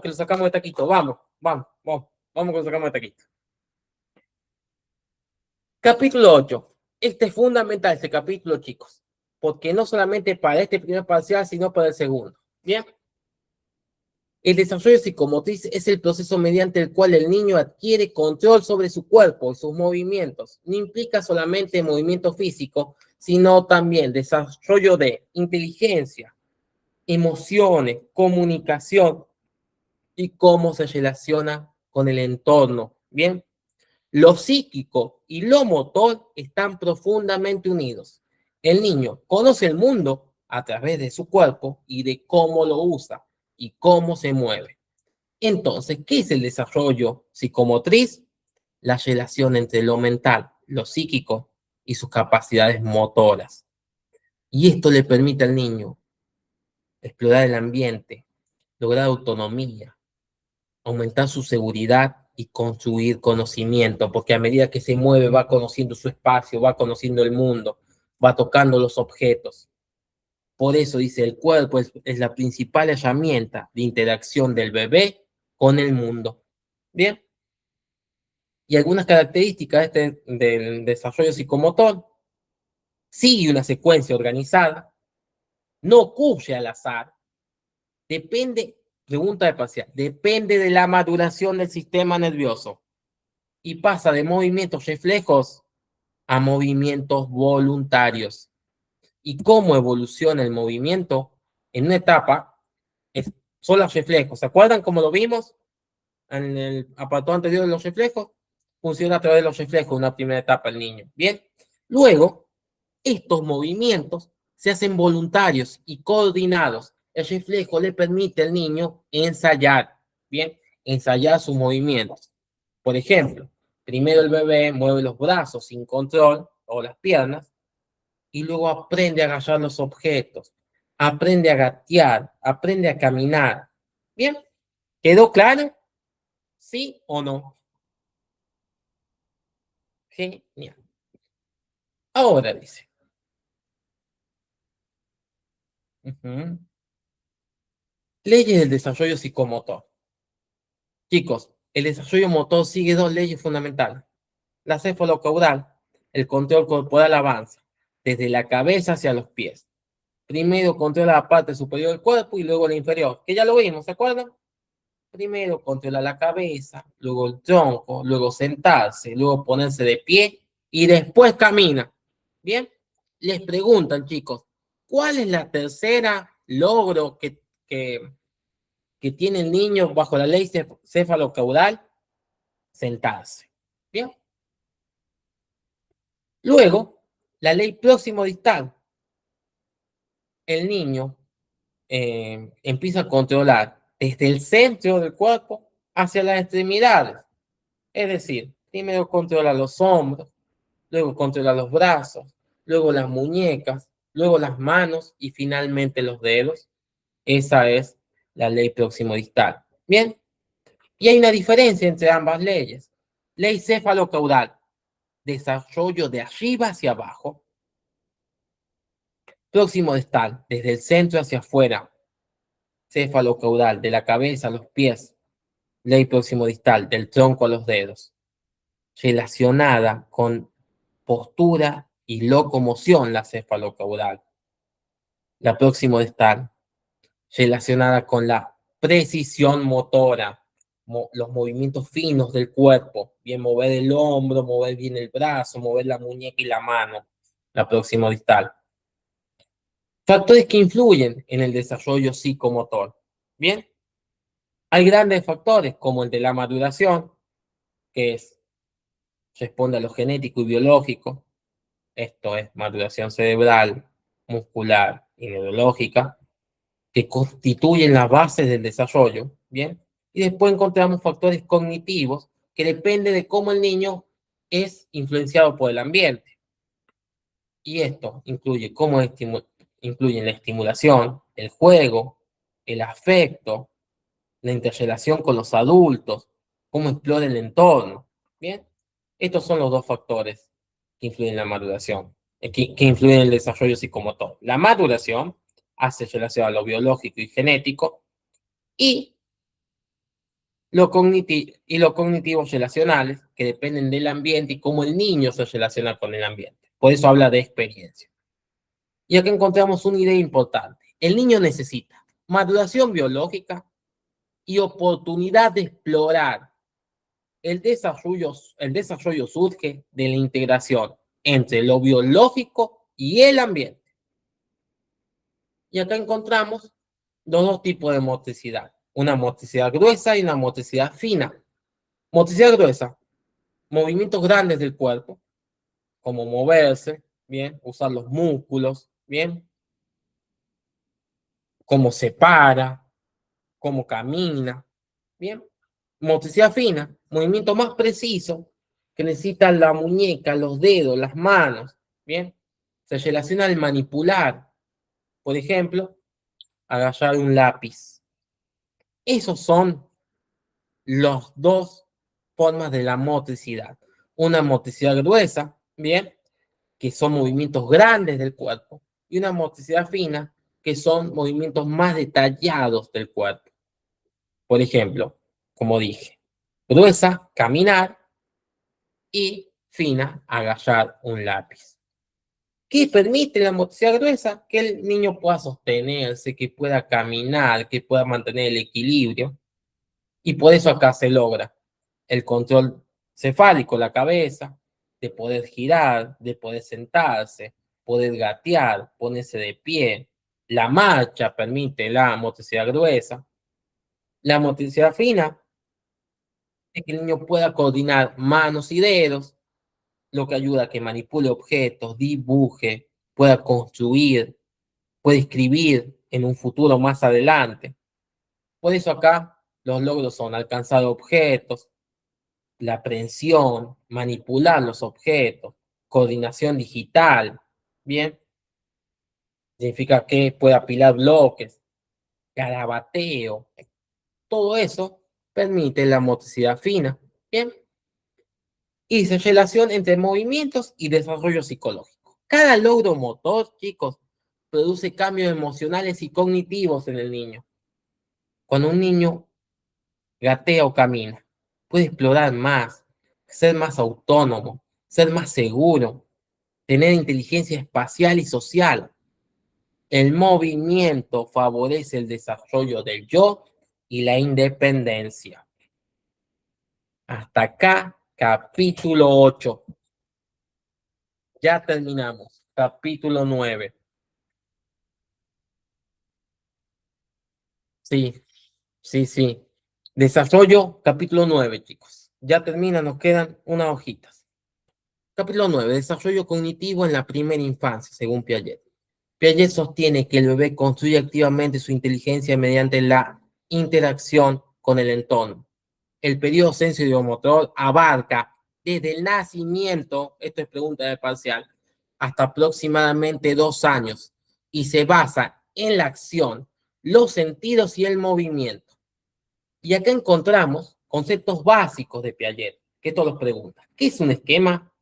que lo sacamos de taquito. Vamos que lo sacamos de taquito. Capítulo 8. Este es fundamental, este capítulo, chicos, porque no solamente para este primer parcial, sino para el segundo. Bien. El desarrollo psicomotriz es el proceso mediante el cual el niño adquiere control sobre su cuerpo y sus movimientos. No implica solamente movimiento físico, sino también desarrollo de inteligencia, emociones, comunicación y cómo se relaciona con el entorno. Bien, lo psíquico y lo motor están profundamente unidos. El niño conoce el mundo a través de su cuerpo y de cómo lo usa. y cómo se mueve. Entonces, ¿qué es el desarrollo psicomotriz? La relación entre lo mental, lo psíquico y sus capacidades motoras. Y esto le permite al niño explorar el ambiente, lograr autonomía, aumentar su seguridad y construir conocimiento, porque a medida que se mueve va conociendo su espacio, va conociendo el mundo, va tocando los objetos. Por eso dice, el cuerpo es la principal herramienta de interacción del bebé con el mundo. Bien, y algunas características del desarrollo psicomotor: sigue una secuencia organizada, no ocurre al azar, depende, pregunta de parcial, depende de la maduración del sistema nervioso y pasa de movimientos reflejos a movimientos voluntarios. ¿Y cómo evoluciona el movimiento? En una etapa son los reflejos. ¿Se acuerdan cómo lo vimos en el apartado anterior de los reflejos? Funciona a través de los reflejos en una primera etapa el niño. Bien. Luego, estos movimientos se hacen voluntarios y coordinados. El reflejo le permite al niño ensayar, bien, ensayar sus movimientos. Por ejemplo, primero el bebé mueve los brazos sin control o las piernas y luego aprende a agarrar los objetos, aprende a gatear, aprende a caminar. Bien, ¿quedó claro? ¿Sí o no? Genial. Ahora dice, leyes del desarrollo psicomotor. Chicos, el desarrollo motor sigue dos leyes fundamentales. La cefalocaudal, el control corporal avanza desde la cabeza hacia los pies. Primero controla la parte superior del cuerpo y luego la inferior, que ya lo vimos, ¿se acuerdan? Primero controla la cabeza, luego el tronco, luego sentarse, luego ponerse de pie y después camina. Bien, les preguntan, chicos, ¿cuál es la tercera logro que tiene el niño bajo la ley cefalocaudal? Sentarse. Bien. Luego, la ley próximo distal. El niño empieza a controlar desde el centro del cuerpo hacia las extremidades. Es decir, primero controla los hombros, luego controla los brazos, luego las muñecas, luego las manos y finalmente los dedos. Esa es la ley próximo distal. Bien, y hay una diferencia entre ambas leyes. Ley cefalocaudal, desarrollo de arriba hacia abajo. Próximo distal, desde el centro hacia afuera. Cefalocaudal, de la cabeza a los pies. Ley próximo distal, del tronco a los dedos. Relacionada con postura y locomoción, la cefalocaudal. La próximo distal, relacionada con la precisión motora, los movimientos finos del cuerpo, bien mover el hombro, mover bien el brazo, mover la muñeca y la mano. La próximo distal. Factores que influyen en el desarrollo psicomotor. Bien, hay grandes factores como el de la maduración, que responde a lo genético y biológico. Esto es maduración cerebral, muscular y neurológica, que constituyen las bases del desarrollo. Bien, y después encontramos factores cognitivos que dependen de cómo el niño es influenciado por el ambiente. Y esto incluye cómo incluyen la estimulación, el juego, el afecto, la interrelación con los adultos, cómo explora el entorno. Bien, estos son los dos factores que influyen en la maduración, que influyen en el desarrollo psicomotor. La maduración hace relación a lo biológico y genético y lo cognitivos relacionales, que dependen del ambiente y cómo el niño se relaciona con el ambiente. Por eso habla de experiencia. Y aquí encontramos una idea importante. El niño necesita maduración biológica y oportunidad de explorar. El desarrollo surge de la integración entre lo biológico y el ambiente. Y acá encontramos los dos tipos de motricidad. Una motricidad gruesa y una motricidad fina. Motricidad gruesa, movimientos grandes del cuerpo, como moverse, bien, usar los músculos, bien, cómo se para, cómo camina, ¿bien? Motricidad fina, movimiento más preciso que necesita la muñeca, los dedos, las manos, ¿bien? Se relaciona al manipular, por ejemplo, agarrar un lápiz. Esos son las dos formas de la motricidad. Una motricidad gruesa, ¿bien? Que son movimientos grandes del cuerpo, y una motricidad fina, que son movimientos más detallados del cuerpo. Por ejemplo, como dije, gruesa, caminar, y fina, agarrar un lápiz. ¿Qué permite la motricidad gruesa? Que el niño pueda sostenerse, que pueda caminar, que pueda mantener el equilibrio, y por eso acá se logra el control cefálico, la cabeza, de poder girar, de poder sentarse, poder gatear, ponerse de pie. La marcha permite la motricidad gruesa. La motricidad fina es que el niño pueda coordinar manos y dedos, lo que ayuda a que manipule objetos, dibuje, pueda construir, puede escribir en un futuro más adelante. Por eso acá los logros son alcanzar objetos, la aprehensión, manipular los objetos, coordinación digital, ¿bien? Significa que puede apilar bloques, garabateo, todo eso permite la motricidad fina, ¿bien? Y dice relación entre movimientos y desarrollo psicológico. Cada logro motor, chicos, produce cambios emocionales y cognitivos en el niño. Cuando un niño gatea o camina, puede explorar más, ser más autónomo, ser más seguro, tener inteligencia espacial y social. El movimiento favorece el desarrollo del yo y la independencia. Hasta acá, capítulo 8. Ya terminamos. Capítulo 9. Sí, sí, sí. Desarrollo, capítulo 9, chicos. Ya termina, nos quedan unas hojitas. Capítulo 9. Desarrollo cognitivo en la primera infancia, según Piaget. Piaget sostiene que el bebé construye activamente su inteligencia mediante la interacción con el entorno. El periodo sensoriomotor abarca desde el nacimiento, esto es pregunta de parcial, hasta aproximadamente 2 años, y se basa en la acción, los sentidos y el movimiento. Y acá encontramos conceptos básicos de Piaget, que todos preguntan. ¿Qué es un esquema?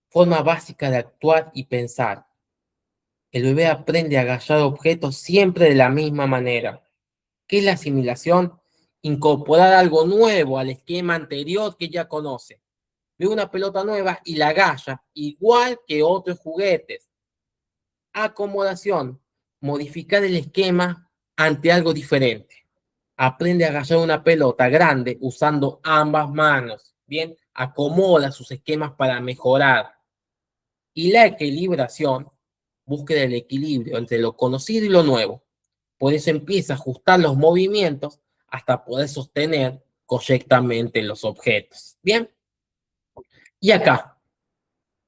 Forma básica de actuar y pensar. El bebé aprende a agarrar objetos siempre de la misma manera. ¿Qué es la asimilación? Incorporar algo nuevo al esquema anterior que ya conoce. Ve una pelota nueva y la agarra igual que otros juguetes. Acomodación. Modificar el esquema ante algo diferente. Aprende a agarrar una pelota grande usando ambas manos. Bien, acomoda sus esquemas para mejorar. Y la equilibración, búsqueda del equilibrio entre lo conocido y lo nuevo. Por eso empieza a ajustar los movimientos hasta poder sostener correctamente los objetos. Bien, y acá,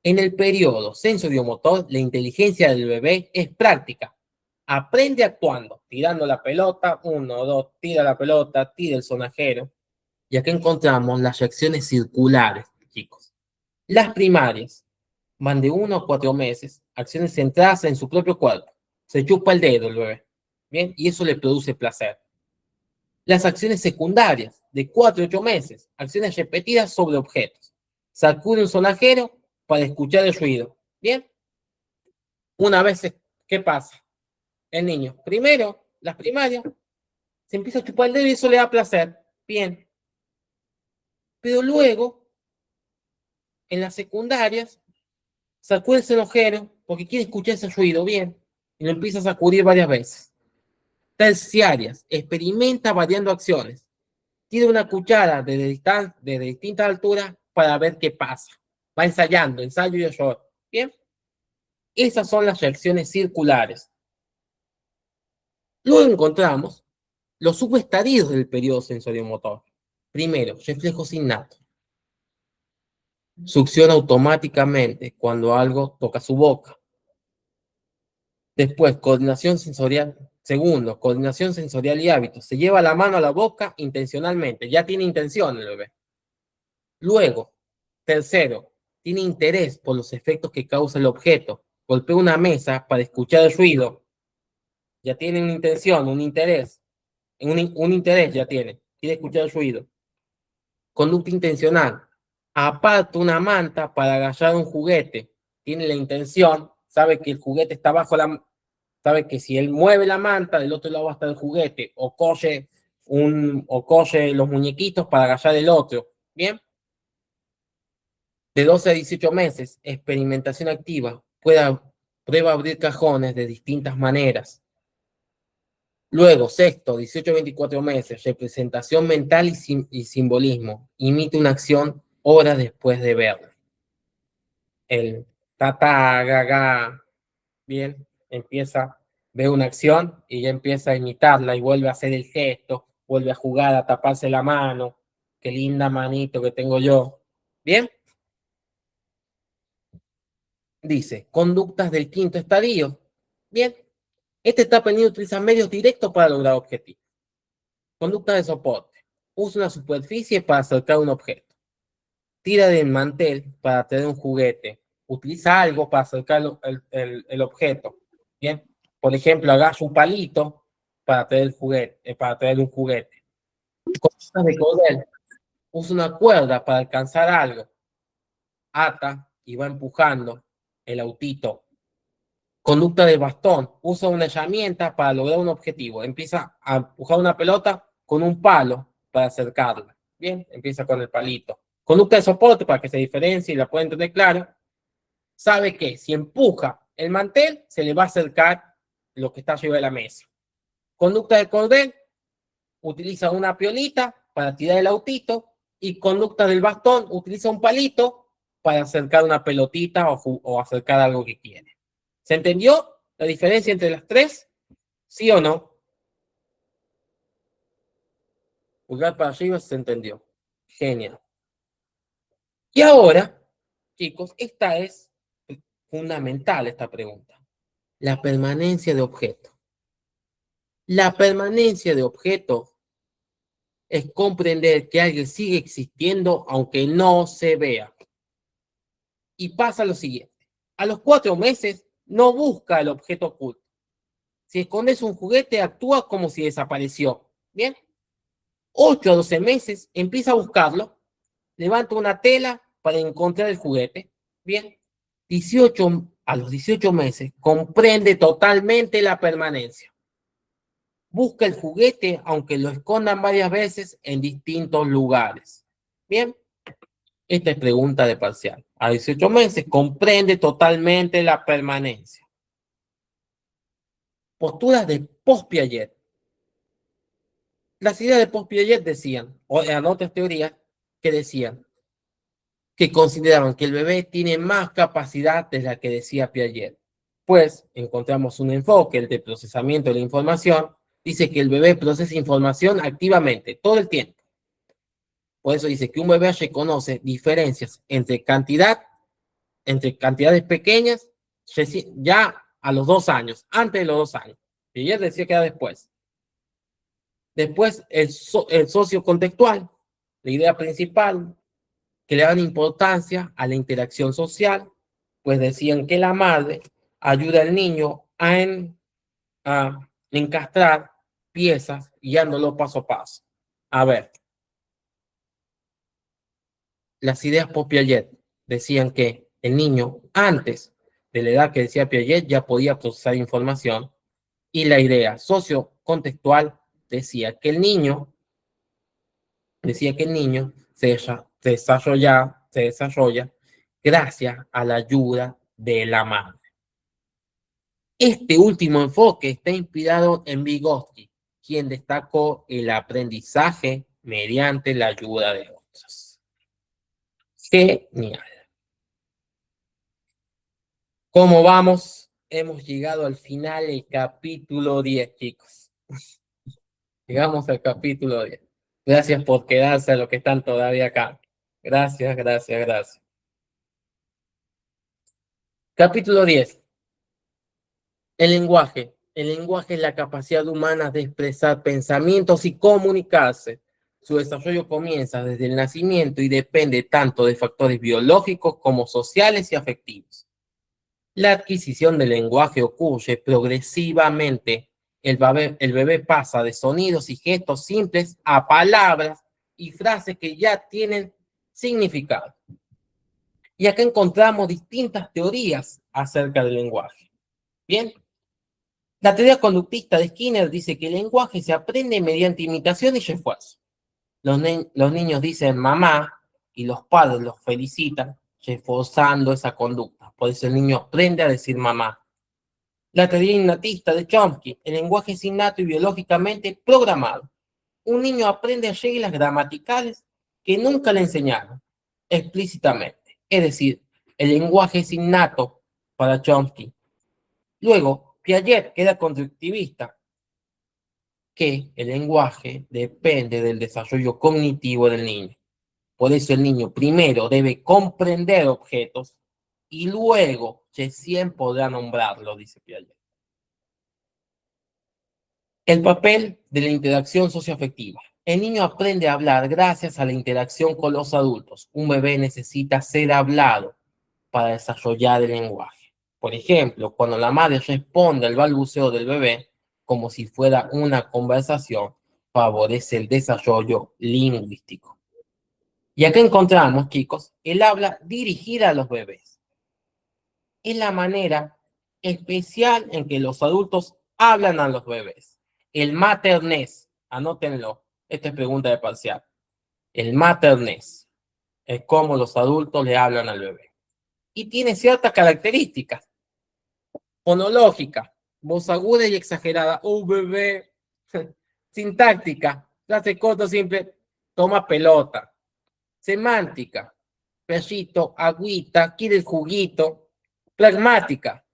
en el periodo sensoriomotor, la inteligencia del bebé es práctica. Aprende actuando, tirando la pelota, 1, 2, tira la pelota, tira el sonajero. Y acá encontramos las reacciones circulares, chicos. Las primarias van de 1 a 4 meses, acciones centradas en su propio cuerpo. Se chupa el dedo el bebé, ¿bien? Y eso le produce placer. Las acciones secundarias, de 4 a 8 meses, acciones repetidas sobre objetos. Sacude un sonajero para escuchar el ruido, ¿bien? Una vez, ¿qué pasa? El niño, primero, las primarias, se empieza a chupar el dedo y eso le da placer, bien. Pero luego, en las secundarias, sacude el sonajero porque quiere escuchar ese ruido, bien, y lo empieza a sacudir varias veces. Terciarias, experimenta variando acciones. Tira una cuchara desde distintas alturas para ver qué pasa. Va ensayando, ensayo y error. Bien, esas son las reacciones circulares. Luego encontramos los subestadios del periodo sensoriomotor. Primero, reflejos innatos. Succiona automáticamente cuando algo toca su boca. Después, coordinación sensorial Segundo, coordinación sensorial y hábitos. Se lleva la mano a la boca intencionalmente. Ya tiene intención el bebé. Luego, tercero, tiene interés por los efectos que causa el objeto. Golpea una mesa para escuchar el ruido. Ya tiene una intención, un interés. Un interés ya tiene. Quiere escuchar el ruido. Conducta intencional. Aparta una manta para agarrar un juguete. Tiene la intención, sabe que el juguete está bajo la... Sabe que si él mueve la manta, del otro lado va a estar el juguete. O coge los muñequitos para agarrar el otro. ¿Bien? De 12 a 18 meses, experimentación activa. Prueba a abrir cajones de distintas maneras. Luego, sexto, 18 a 24 meses, representación mental y simbolismo. Imita una acción horas después de verla. El tata, gaga, bien, empieza, ve una acción y ya empieza a imitarla y vuelve a hacer el gesto, vuelve a jugar, a taparse la mano. Qué linda manito que tengo yo. Bien, dice, conductas del quinto estadio. Bien, esta etapa el niño utiliza medios directos para lograr objetivos. Conducta de soporte. Usa una superficie para acercar un objeto. Tira del mantel para tener un juguete. Utiliza algo para acercar el objeto. Bien. Por ejemplo, agarra un palito para tener el juguete, para tener un juguete. Conductas de cordel. Usa una cuerda para alcanzar algo. Ata y va empujando el autito. Conducta de bastón. Usa una herramienta para lograr un objetivo. Empieza a empujar una pelota con un palo para acercarla. Bien, empieza con el palito. Conducta de soporte para que se diferencie y la pueda entender claro. Sabe que si empuja el mantel, se le va a acercar lo que está arriba de la mesa. Conducta de cordel. Utiliza una piolita para tirar el autito. Y conducta del bastón. Utiliza un palito para acercar una pelotita o acercar algo que quiere. ¿Se entendió la diferencia entre las tres? ¿Sí o no? Pulgar para arriba se entendió. Genial. Y ahora, chicos, esta es fundamental, esta pregunta. La permanencia de objeto. La permanencia de objeto es comprender que alguien sigue existiendo aunque no se vea. Y pasa lo siguiente. A los 4 meses no busca el objeto oculto. Si escondes un juguete, actúa como si desapareció. ¿Bien? 8 a 12 meses empieza a buscarlo, levanta una tela para encontrar el juguete. Bien, a los 18 meses comprende totalmente la permanencia. Busca el juguete aunque lo escondan varias veces en distintos lugares. Bien, esta es pregunta de parcial. A 18 meses comprende totalmente la permanencia. Posturas de post-Piaget. Las ideas de post-Piaget decían, o eran otras teorías que decían, que consideraban que el bebé tiene más capacidad de la que decía Piaget. Pues encontramos un enfoque, el de procesamiento de la información, dice que el bebé procesa información activamente, todo el tiempo. Por eso dice que un bebé reconoce diferencias entre cantidades pequeñas, ya a los 2 años, antes de los 2 años. Piaget decía que era después. Después, el sociocontextual, la idea principal, que le dan importancia a la interacción social, pues decían que la madre ayuda al niño a encastrar piezas guiándolo paso a paso. A ver, las ideas por Piaget decían que el niño, antes de la edad que decía Piaget, ya podía procesar información, y la idea sociocontextual decía que el niño se desarrolla gracias a la ayuda de la madre. Este último enfoque está inspirado en Vygotsky, quien destacó el aprendizaje mediante la ayuda de otros. Genial. ¿Cómo vamos? Hemos llegado al final del capítulo 10, chicos. Llegamos al capítulo 10. Gracias por quedarse a los que están todavía acá. Gracias, gracias, gracias. Capítulo 10. El lenguaje. El lenguaje es la capacidad humana de expresar pensamientos y comunicarse. Su desarrollo comienza desde el nacimiento y depende tanto de factores biológicos como sociales y afectivos. La adquisición del lenguaje ocurre progresivamente. El bebé pasa de sonidos y gestos simples a palabras y frases que ya tienen significado. Y acá encontramos distintas teorías acerca del lenguaje. Bien, la teoría conductista de Skinner dice que el lenguaje se aprende mediante imitación y refuerzo. Los niños dicen mamá y los padres los felicitan, reforzando esa conducta. Por eso el niño aprende a decir mamá. La teoría innatista de Chomsky, el lenguaje es innato y biológicamente programado. Un niño aprende reglas gramaticales que nunca le enseñaron explícitamente. Es decir, el lenguaje es innato para Chomsky. Luego, Piaget queda conductivista, que el lenguaje depende del desarrollo cognitivo del niño. Por eso el niño primero debe comprender objetos y luego recién podrá nombrarlo, dice Piaget. El papel de la interacción socioafectiva. El niño aprende a hablar gracias a la interacción con los adultos. Un bebé necesita ser hablado para desarrollar el lenguaje. Por ejemplo, cuando la madre responde al balbuceo del bebé como si fuera una conversación, favorece el desarrollo lingüístico. Y acá encontramos, chicos, el habla dirigida a los bebés. Es la manera especial en que los adultos hablan a los bebés. El maternés, anótenlo, esta es pregunta de parcial. El maternés es cómo los adultos le hablan al bebé. Y tiene ciertas características. Fonológica, voz aguda y exagerada. Bebé. Sintáctica, frase corta, simple, toma pelota. Semántica, perrito, agüita, quiere el juguito. Pragmática,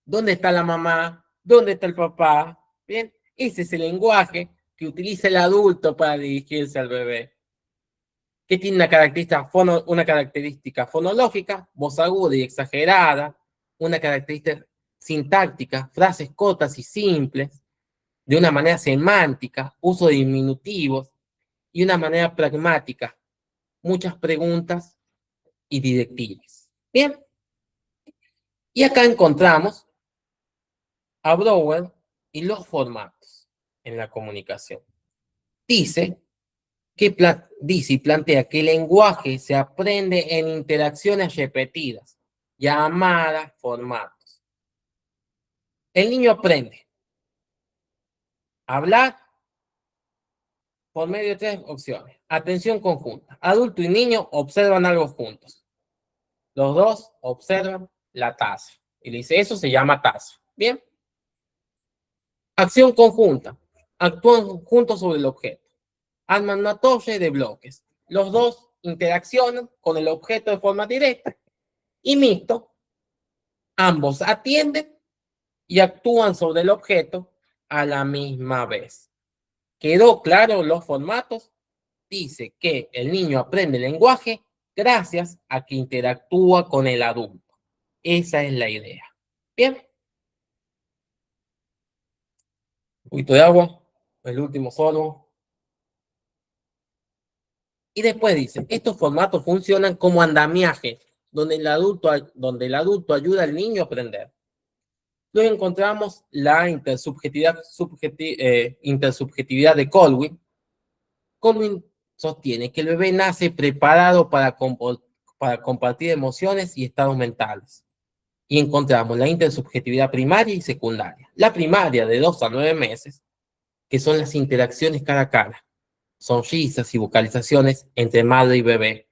¿dónde está la mamá? ¿Dónde está el papá? Bien, ese es el lenguaje que utiliza el adulto para dirigirse al bebé. Que tiene una característica fonológica, voz aguda y exagerada, una característica sintáctica, frases cortas y simples, de una manera semántica, uso de diminutivos y una manera pragmática, muchas preguntas y directivas. Bien, y acá encontramos a Brouwer y los formatos en la comunicación. Dice y plantea que el lenguaje se aprende en interacciones repetidas, llamadas formatos. El niño aprende a hablar por medio de tres opciones. Atención conjunta. Adulto y niño observan algo juntos. Los dos observan la taza. Y le dice, eso se llama taza. Bien. Acción conjunta. Actúan juntos sobre el objeto. Arman una torre de bloques. Los dos interaccionan con el objeto de forma directa. Y mixto, ambos atienden y actúan sobre el objeto a la misma vez. ¿Quedó claro los formatos? Dice que el niño aprende el lenguaje gracias a que interactúa con el adulto. Esa es la idea. Bien. Un poquito de agua, el último sorbo. Y después dice, estos formatos funcionan como andamiaje, donde el adulto ayuda al niño a aprender. Luego encontramos la intersubjetividad de Colwyn. Colwyn sostiene que el bebé nace preparado para compartir emociones y estados mentales. Y encontramos la intersubjetividad primaria y secundaria. La primaria de 2 a 9 meses, que son las interacciones cara a cara, sonrisas y vocalizaciones entre madre y bebé.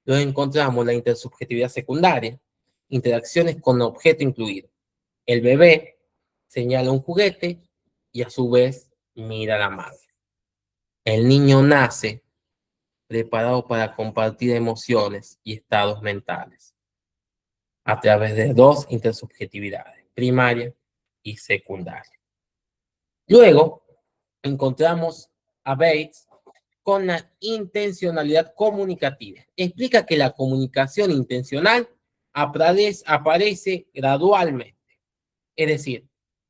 Luego encontramos la intersubjetividad secundaria, interacciones con objeto incluido. El bebé señala un juguete y a su vez mira a la madre. El niño nace preparado para compartir emociones y estados mentales a través de dos intersubjetividades, primaria y secundaria. Luego encontramos a Bates con la intencionalidad comunicativa. Explica que la comunicación intencional aparece gradualmente. Es decir,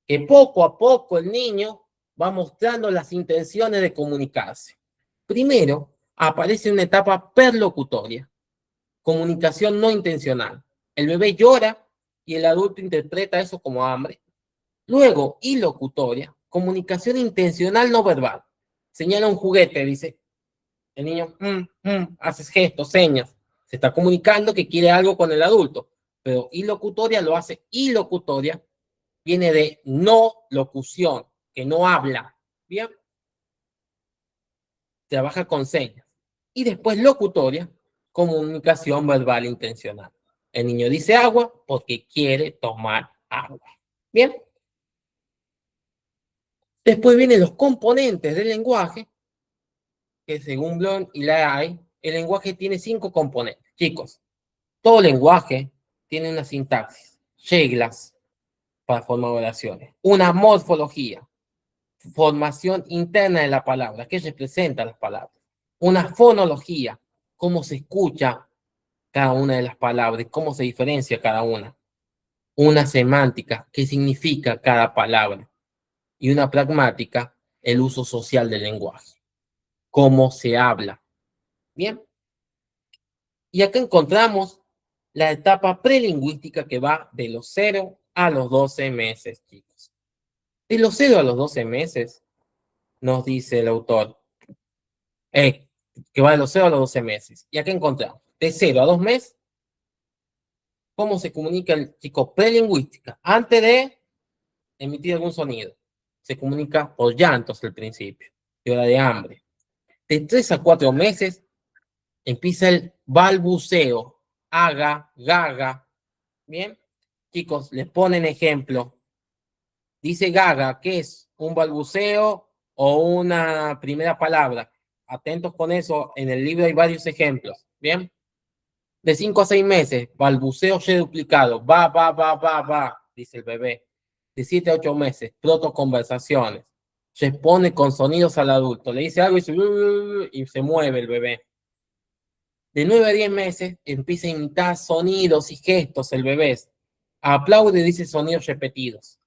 que poco a poco el niño va mostrando las intenciones de comunicarse. Primero, aparece una etapa perlocutoria, comunicación no intencional. El bebé llora y el adulto interpreta eso como hambre. Luego, ilocutoria, comunicación intencional no verbal. Señala un juguete, dice el niño, haces gestos, señas. Se está comunicando que quiere algo con el adulto. Pero ilocutoria lo hace ilocutoria, viene de no locución, que no habla. Bien, trabaja con señas. Y después locutoria, comunicación verbal intencional. El niño dice agua porque quiere tomar agua. Bien. Después vienen los componentes del lenguaje, que según Bloom y Lai, el lenguaje tiene 5 componentes. Chicos, todo lenguaje tiene una sintaxis, reglas para formar oraciones, una morfología, formación interna de la palabra, que representa las palabras, una fonología, cómo se escucha cada una de las palabras, cómo se diferencia cada una semántica, qué significa cada palabra, y una pragmática, el uso social del lenguaje, cómo se habla. Bien, y acá encontramos la etapa prelingüística que va de los 0 a los 12 meses, chicos. De los 0 a los 12 meses, nos dice el autor, que va de los 0 a los 12 meses. Y acá encontramos, de 0 a 2 meses, cómo se comunica el chico prelingüística. Antes de emitir algún sonido, se comunica por llantos al principio, y hora de hambre. De 3 a 4 meses, empieza el balbuceo, haga, gaga. Bien, chicos, les ponen ejemplo. Dice gaga, ¿qué es? ¿Un balbuceo o una primera palabra? Atentos con eso, en el libro hay varios ejemplos. Bien, de 5 a 6 meses, balbuceo reduplicado, va, dice el bebé. De 7 a 8 meses, protoconversaciones. Responde con sonidos al adulto. Le dice algo y se mueve el bebé. De 9 a 10 meses empieza a imitar sonidos y gestos el bebé. Aplaude y dice sonidos repetidos.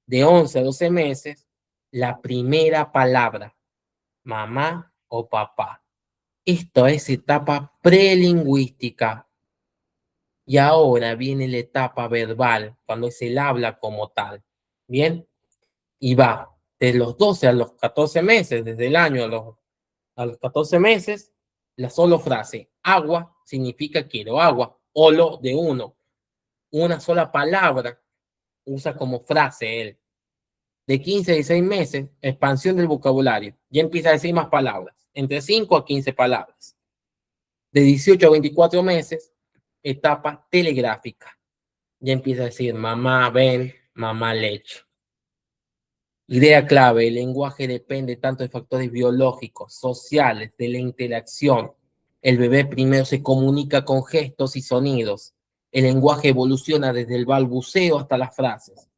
De 11 a 12 meses, la primera palabra, mamá o papá. Esto es etapa prelingüística. Y ahora viene la etapa verbal, cuando es el habla como tal. Bien, y va de los 12 a los 14 meses, desde el año a los 14 meses, la solo frase agua significa quiero agua, olo de uno, una sola palabra usa como frase él. De 15 a 16 meses, expansión del vocabulario, ya empieza a decir más palabras, entre 5 a 15 palabras. De 18 a 24 meses, etapa telegráfica, ya empieza a decir mamá ven, mamá leche. Idea clave, el lenguaje depende tanto de factores biológicos, sociales, de la interacción. El bebé primero se comunica con gestos y sonidos. El lenguaje evoluciona desde el balbuceo hasta las frases.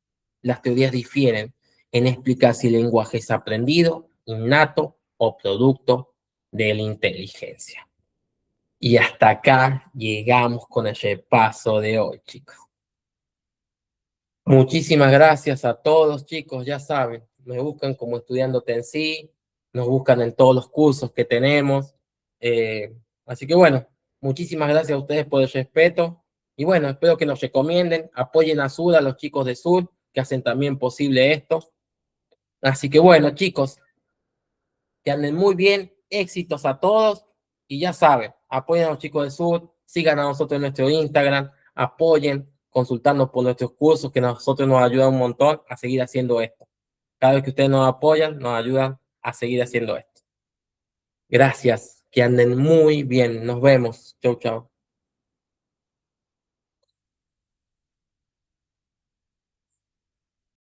Las teorías difieren en explicar si el lenguaje es aprendido, innato o producto de la inteligencia. Y hasta acá llegamos con el repaso de hoy, chicos. Muchísimas gracias a todos, chicos. Ya saben, me buscan como Estudiándote en Sí, nos buscan en todos los cursos que tenemos. Así que bueno, muchísimas gracias a ustedes por el respeto. Y bueno, espero que nos recomienden, apoyen a Sur, a los chicos de Sur, que hacen también posible esto. Así que bueno, chicos, que anden muy bien, éxitos a todos. Y ya saben, apoyen a los chicos de Sur, sigan a nosotros en nuestro Instagram, apoyen, consultarnos por nuestros cursos, que a nosotros nos ayuda un montón a seguir haciendo esto. Cada vez que ustedes nos apoyan, nos ayudan a seguir haciendo esto. Gracias, que anden muy bien. Nos vemos. Chau, chau.